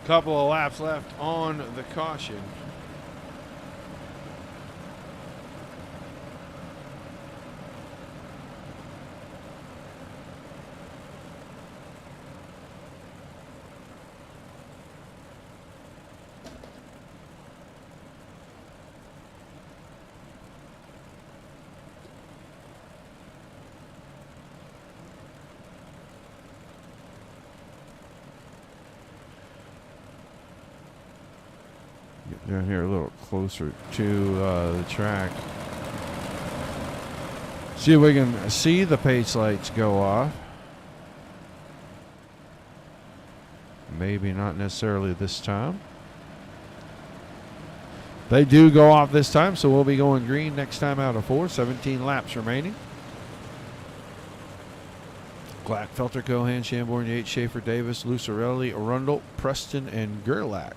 Couple of laps left on the caution. Get down here a little closer to the track. See if we can see the pace lights go off. Maybe not necessarily this time. They do go off this time, so we'll be going green next time out of 4. 17 laps remaining. Glatfelter, Cohan, Shamborn, Yates, Schaefer, Davis, Lucarelli, Arundel, Preston, and Gerlach.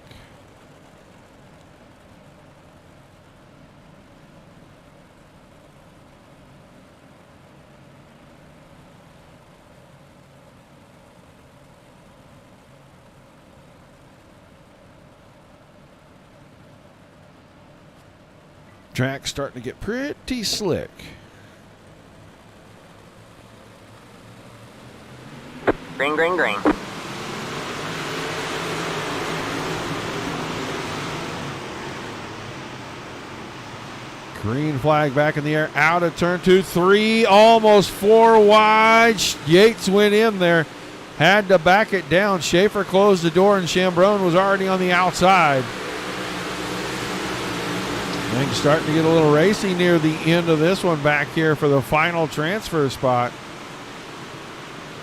Track's starting to get pretty slick. Green, green, green. Green flag back in the air, out of turn 2, 3, almost 4 wide. Yates went in there, had to back it down. Schaefer closed the door, and Chambrone was already on the outside. Things starting to get a little racy near the end of this one back here for the final transfer spot.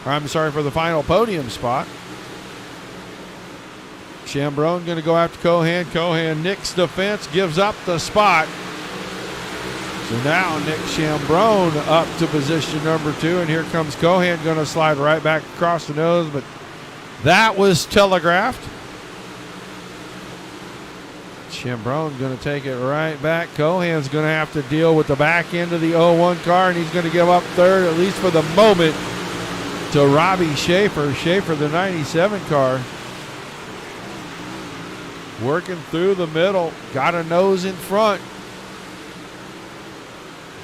I'm sorry, for the final podium spot. Chambrone going to go after Cohan. Cohan nicks the fence, gives up the spot. So now Nick Chambrone up to position number 2, and here comes Cohan, going to slide right back across the nose, but that was telegraphed. Chambrone going to take it right back. Cohan's going to have to deal with the back end of the 01 car, and he's going to give up third, at least for the moment, to Robbie Schaefer. Schaefer, the 97 car, working through the middle, got a nose in front.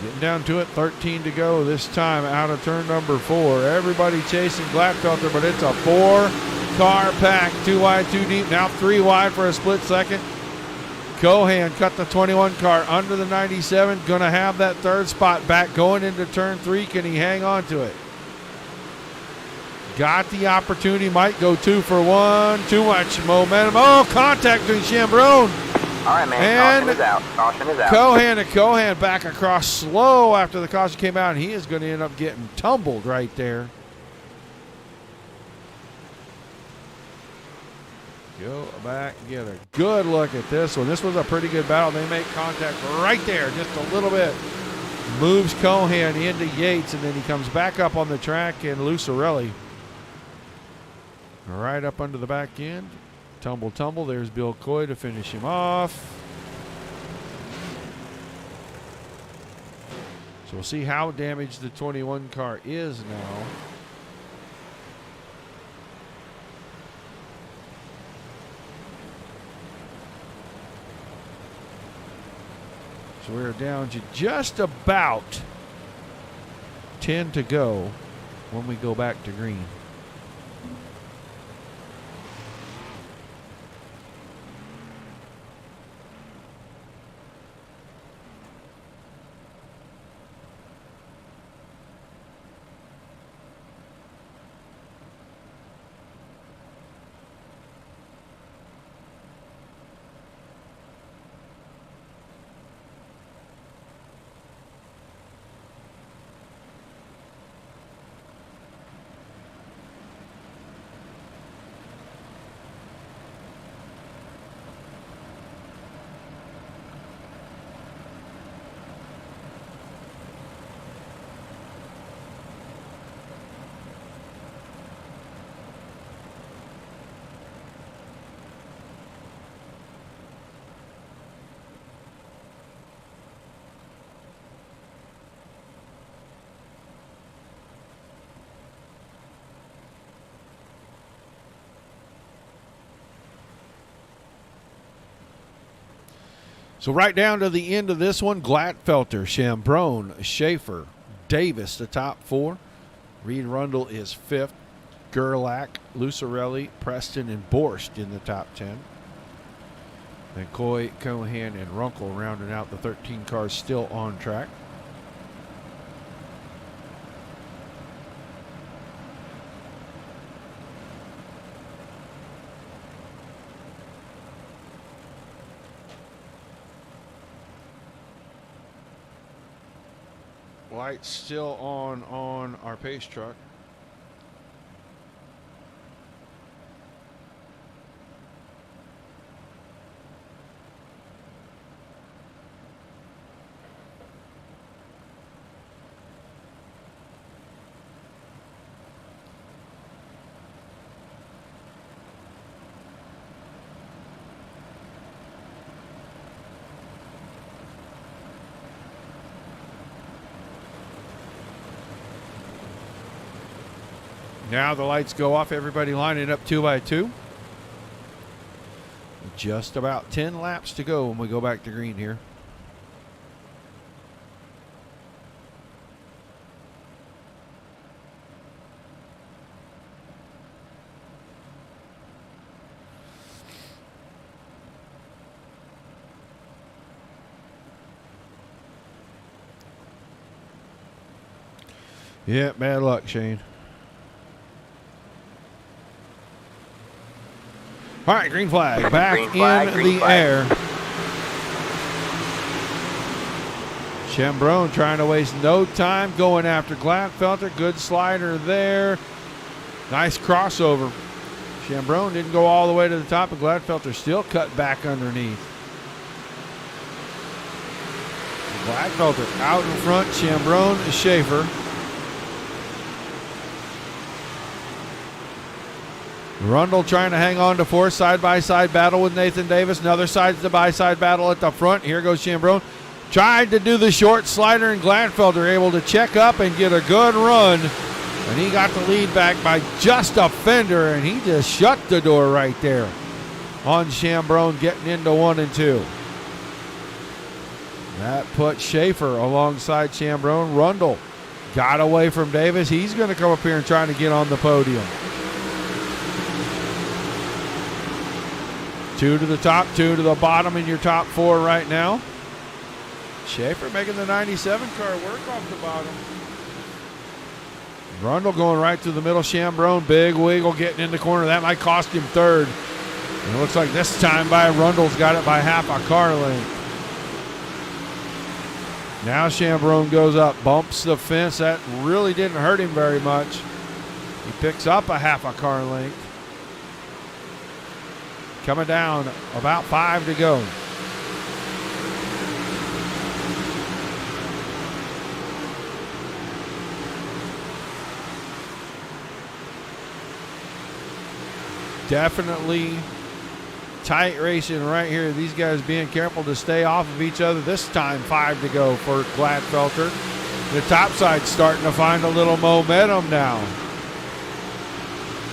Getting down to it, 13 to go this time out of turn number 4. Everybody chasing Glatfelter, but it's a 4-car pack. 2 wide, 2 deep, now 3 wide for a split second. Cohan cut the 21 car under the 97, going to have that third spot back going into turn 3. Can he hang on to it? Got the opportunity, might go 2 for 1. Too much momentum. Oh, contact between Chambrone. All right, man. And caution is out. Caution is out. Cohan and Cohan back across slow after the caution came out, and he is going to end up getting tumbled right there. Go back and get a good look at this one. This was a pretty good battle. They make contact right there, just a little bit. Moves Cohan into Yates, and then he comes back up on the track, and Lucarelli right up under the back end. Tumble, tumble. There's Bill Coy to finish him off. So we'll see how damaged the 21 car is now. So we're down to just about 10 to go when we go back to green. So right down to the end of this one, Gladfelter, Chambrone, Schaefer, Davis, the top 4. Reed Rundle is 5th. Gerlach, Lucarelli, Preston, and Borst in the top 10. And Coy, Cohan, and Runkle rounding out the 13 cars still on track. Lights still on our pace truck. Now the lights go off, everybody lining up 2 by 2. Just about 10 laps to go when we go back to green here. Yeah, bad luck, Shane. All right, green flag back in the air. Chambrone trying to waste no time going after Gladfelter. Good slider there. Nice crossover. Chambrone didn't go all the way to the top, and Gladfelter still cut back underneath. Gladfelter out in front. Chambrone is Schaefer. Rundle trying to hang on to 4, side-by-side battle with Nathan Davis. Another side-by-side battle at the front. Here goes Chambrone. Tried to do the short slider, and Gladfelter able to check up and get a good run. And he got the lead back by just a fender, and he just shut the door right there on Chambrone getting into 1 and 2. That put Schaefer alongside Chambrone. Rundle got away from Davis. He's going to come up here and try to get on the podium. 2 to the top, 2 to the bottom in your top 4 right now. Schaefer making the 97 car work off the bottom. Rundle going right through the middle. Chambrone, big wiggle getting in the corner. That might cost him 3rd. And it looks like this time Rundle's got it by half a car length. Now Chambrone goes up, bumps the fence. That really didn't hurt him very much. He picks up a half a car length. Coming down, about 5 to go. Definitely tight racing right here. These guys being careful to stay off of each other. This time 5 to go for Gladfelter. The top side starting to find a little momentum now.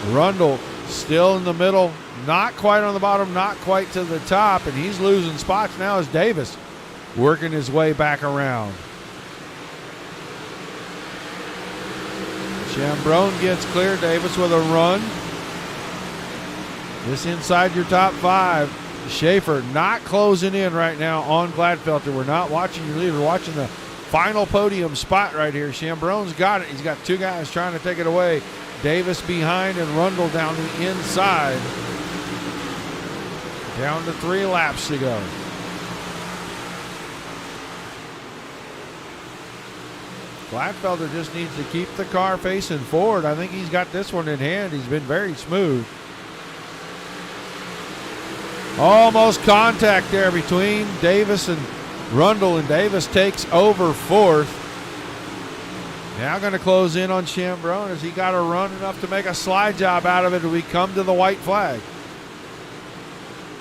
Rundle still in the middle. Not quite on the bottom, not quite to the top, and he's losing spots now as Davis working his way back around. Chambrone gets clear. Davis with a run. This inside your top 5. Schaefer not closing in right now on Gladfelter. We're not watching your leader. We're watching the final podium spot right here. Chambrone's got it. He's got 2 guys trying to take it away. Davis behind and Rundle down the inside. Down to 3 laps to go. Gladfelter just needs to keep the car facing forward. I think he's got this one in hand. He's been very smooth. Almost contact there between Davis and Rundle, and Davis takes over 4th. Now going to close in on Chambrone as he got a run enough to make a slide job out of it as we come to the white flag.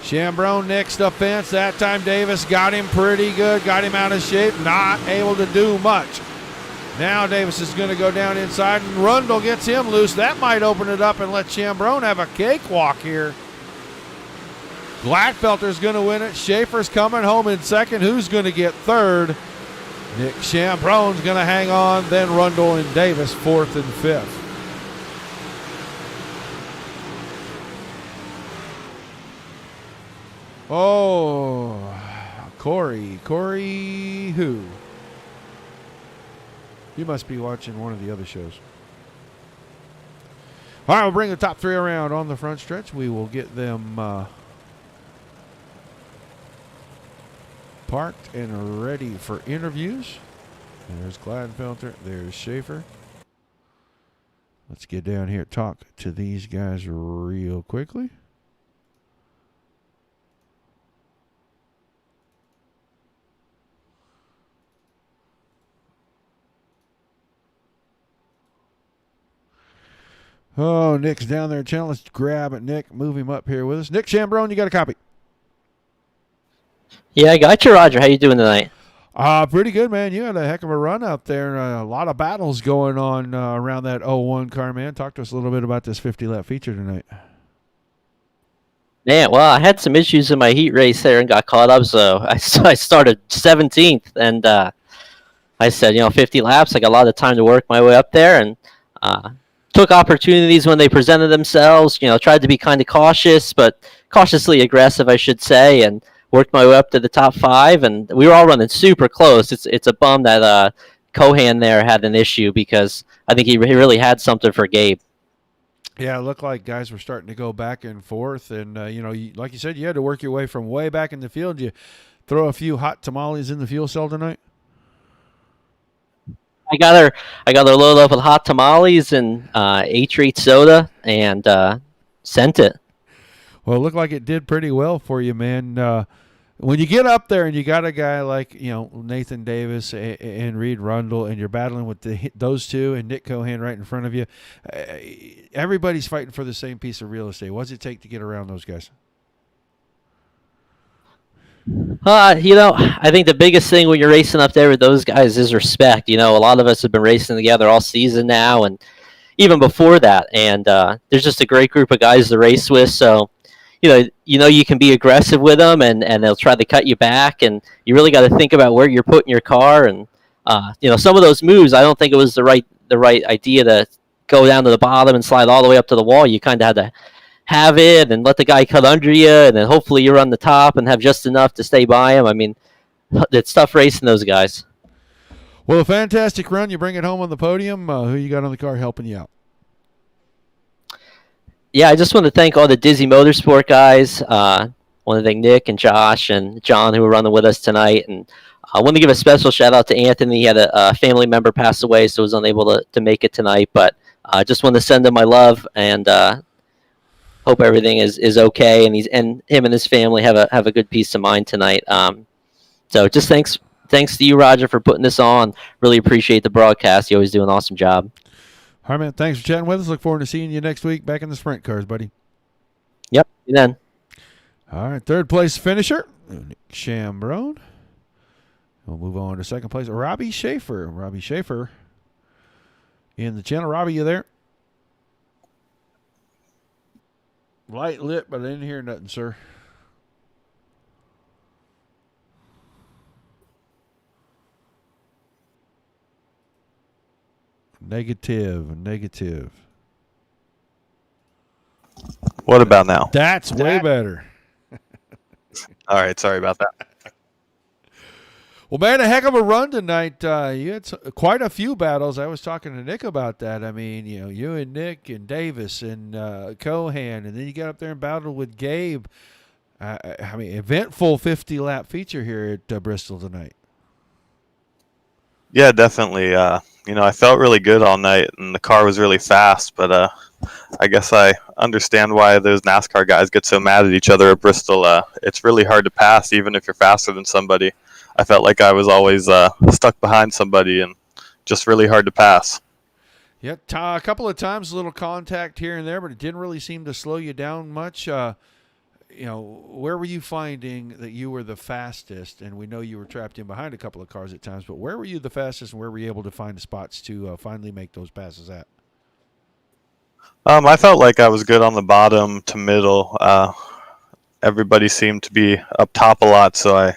Chambrone next up fence. That time Davis got him pretty good, got him out of shape, not able to do much. Now Davis is going to go down inside, and Rundle gets him loose. That might open it up and let Chambrone have a cakewalk here. Gladfelter's going to win it. Schaefer's coming home in second. Who's going to get third? Nick Chambrone's going to hang on. Then Rundle and Davis, fourth and fifth. Oh, Corey who? You must be watching one of the other shows. All right, we'll bring the top three around on the front stretch. We will get them parked and ready for interviews. There's Gladfelter. There's Schaefer. Let's get down here and talk to these guys real quickly. Oh, Nick's down there. Channel. Let's grab it, Nick. Move him up here with us. Nick Chambrone, you got a copy? Yeah, I got you, Roger. How you doing tonight? Pretty good, man. You had a heck of a run out there. A lot of battles going on around that 01 car, man. Talk to us a little bit about this 50-lap feature tonight. Man, well, I had some issues in my heat race there and got caught up, so I started 17th, and I said, 50 laps, I got a lot of time to work my way up there, and took opportunities when they presented themselves, tried to be kind of cautious, but cautiously aggressive, I should say, and worked my way up to the top 5, and we were all running super close. It's a bum that Cohan there had an issue because I think he really had something for Gabe. Yeah, it looked like guys were starting to go back and forth, and, like you said, you had to work your way from way back in the field. You throw a few hot tamales in the fuel cell tonight? I got her loaded up with hot tamales and A-Treat soda and sent it. Well, it looked like it did pretty well for you, man. When you get up there and you got a guy like Nathan Davis and Reed Rundle, and you're battling with those two and Nick Cohan right in front of you, everybody's fighting for the same piece of real estate. What does it take to get around those guys? I think the biggest thing when you're racing up there with those guys is respect. A lot of us have been racing together all season now, and even before that. And there's just a great group of guys to race with. So, you can be aggressive with them, and they'll try to cut you back. And you really got to think about where you're putting your car. And some of those moves, I don't think it was the right idea to go down to the bottom and slide all the way up to the wall. You kind of had to have it and let the guy cut under you, and then hopefully you're on the top and have just enough to stay by him. I mean, it's tough racing those guys. Well, a fantastic run. You bring it home on the podium. Who you got on the car helping you out? Yeah, I just want to thank all the Dizzy Motorsport guys. I want to thank Nick and Josh and John who were running with us tonight. And I want to give a special shout out to Anthony. He had a family member pass away, so was unable to make it tonight. But I just want to send him my love and hope everything is okay, and him and his family have a good peace of mind tonight. So just thanks to you, Roger, for putting this on. Really appreciate the broadcast. You always do an awesome job. All right, man. Thanks for chatting with us. Look forward to seeing you next week back in the sprint cars, buddy. Yep. See you then. All right, third place finisher, Nick Chambrone. We'll move on to second place, Robbie Schaefer. Robbie Schaefer in the channel. Robbie, you there? Light lit, but I didn't hear nothing, sir. Negative. What about now? That's way better. All right, sorry about that. Well, man, a heck of a run tonight. You had quite a few battles. I was talking to Nick about that. I mean, you and Nick and Davis and Cohan, and then you got up there and battled with Gabe. I mean, eventful 50-lap feature here at Bristol tonight. Yeah, definitely. I felt really good all night, and the car was really fast, but I guess I understand why those NASCAR guys get so mad at each other at Bristol. It's really hard to pass, even if you're faster than somebody. I felt like I was always stuck behind somebody and just really hard to pass. Yeah, a couple of times, a little contact here and there, but it didn't really seem to slow you down much. Where were you finding that you were the fastest? And we know you were trapped in behind a couple of cars at times, but where were you the fastest, and where were you able to find the spots to finally make those passes at? I felt like I was good on the bottom to middle, everybody seemed to be up top a lot, so I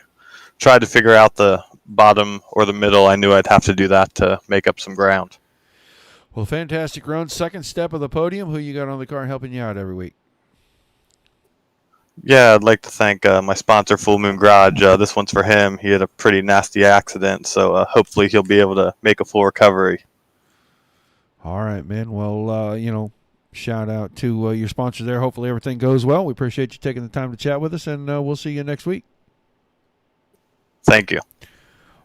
tried to figure out the bottom or the middle. I knew I'd have to do that to make up some ground. Well, fantastic run. Second step of the podium. Who you got on the car helping you out every week? Yeah, I'd like to thank my sponsor, Full Moon Garage. This one's for him. He had a pretty nasty accident, so hopefully he'll be able to make a full recovery. All right, man. Well, shout out to your sponsor there. Hopefully everything goes well. We appreciate you taking the time to chat with us, and we'll see you next week. Thank you.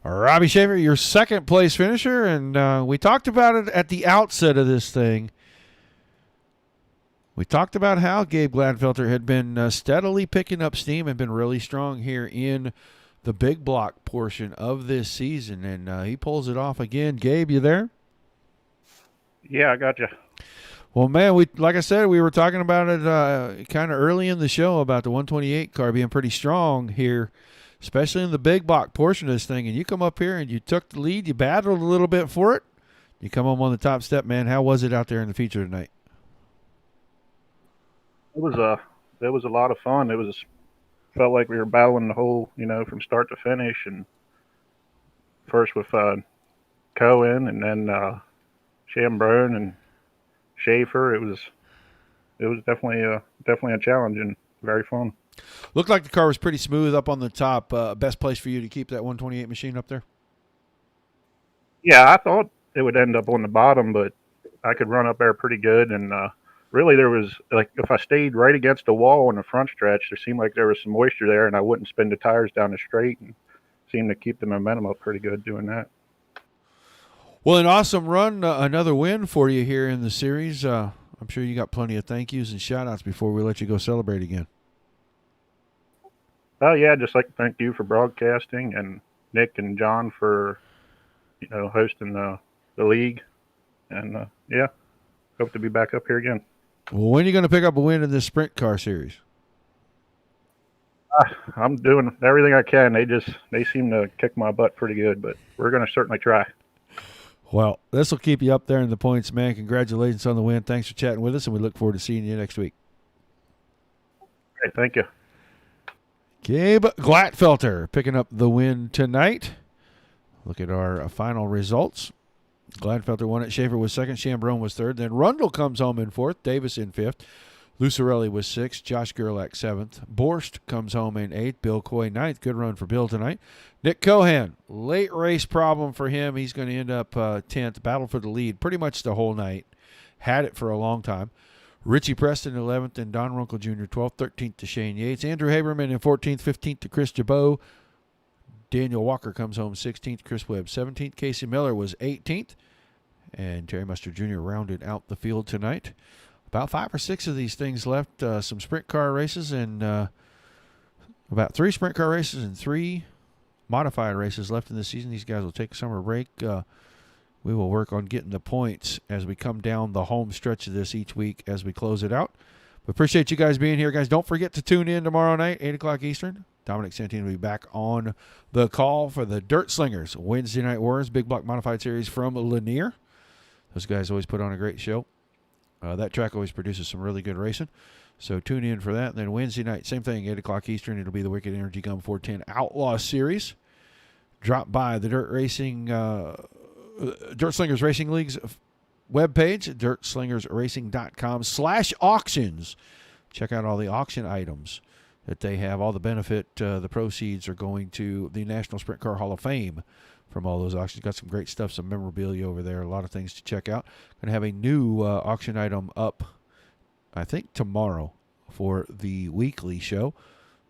Robbie Shaver, your second place finisher, and we talked about it at the outset of this thing. We talked about how Gabe Gladfelter had been steadily picking up steam and been really strong here in the big block portion of this season, and he pulls it off again. Gabe, you there? Yeah, I got you. Well, man, like I said, we were talking about it kind of early in the show about the 128 car being pretty strong here, especially in the big block portion of this thing. And you come up here and you took the lead. You battled a little bit for it. You come home on the top step, man. How was it out there in the feature tonight? It was a lot of fun. Felt like we were battling the whole, from start to finish, and first with Cohen, and then Chambrone and Schaefer. It was definitely a challenge and very fun. Looked like the car was pretty smooth up on the top. Best place for you to keep that 128 machine up there? Yeah, I thought it would end up on the bottom, but I could run up there pretty good, and really, there was, like, if I stayed right against the wall in the front stretch, there seemed like there was some moisture there, and I wouldn't spin the tires down the straight, and seemed to keep the momentum up pretty good doing that. Well, an awesome run, another win for you here in the series. I'm sure you got plenty of thank yous and shout-outs before we let you go celebrate again. Oh, yeah, I'd just like to thank you for broadcasting, and Nick and John for, hosting the league, and, yeah, hope to be back up here again. Well, when are you going to pick up a win in this sprint car series? I'm doing everything I can. They seem to kick my butt pretty good, but we're going to certainly try. Well, this will keep you up there in the points, man. Congratulations on the win. Thanks for chatting with us, and we look forward to seeing you next week. Great, thank you. Gabe Gladfelter picking up the win tonight. Look at our final results. Gladfelter won it. Schaefer was second. Chambrone was third. Then Rundle comes home in fourth. Davis in fifth. Lucarelli was sixth. Josh Gerlach seventh. Borst comes home in eighth. Bill Coy ninth. Good run for Bill tonight. Nick Cohan, late race problem for him. He's going to end up 10th. Battle for the lead pretty much the whole night. Had it for a long time. Richie Preston 11th and Don Runkle Jr. 12th. 13th to Shane Yates. Andrew Haberman in 14th. 15th to Chris Jabot. Daniel Walker comes home 16th. Chris Webb 17th. Casey Miller was 18th. And Terry Mustard Jr. rounded out the field tonight. About 5 or 6 of these things left. Some sprint car races and about 3 sprint car races and 3 modified races left in the season. These guys will take a summer break. We will work on getting the points as we come down the home stretch of this each week as we close it out. We appreciate you guys being here, guys. Don't forget to tune in tomorrow night, 8 o'clock Eastern. Dominic Santini will be back on the call for the Dirt Slingers Wednesday Night Wars Big Block Modified Series from Lanier. Those guys always put on a great show. That track always produces some really good racing. So tune in for that. And then Wednesday night, same thing, 8 o'clock Eastern. It'll be the Wicked Energy Gum 410 Outlaw Series. Drop by the Dirt Slingers Racing League's webpage, dirtslingersracing.com/auctions. Check out all the auction items that they have. All the benefit, the proceeds are going to the National Sprint Car Hall of Fame from all those auctions. Got some great stuff, some memorabilia over there, a lot of things to check out. Going to have a new auction item up, I think, tomorrow for the weekly show.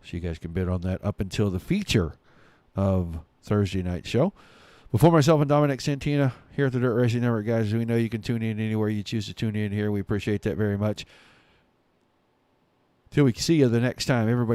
So you guys can bid on that up until the feature of Thursday night show. Before myself and Dominic Santina here at the Dirt Racing Network, guys, we know you can tune in anywhere you choose to tune in here. We appreciate that very much. Till we see you the next time, everybody.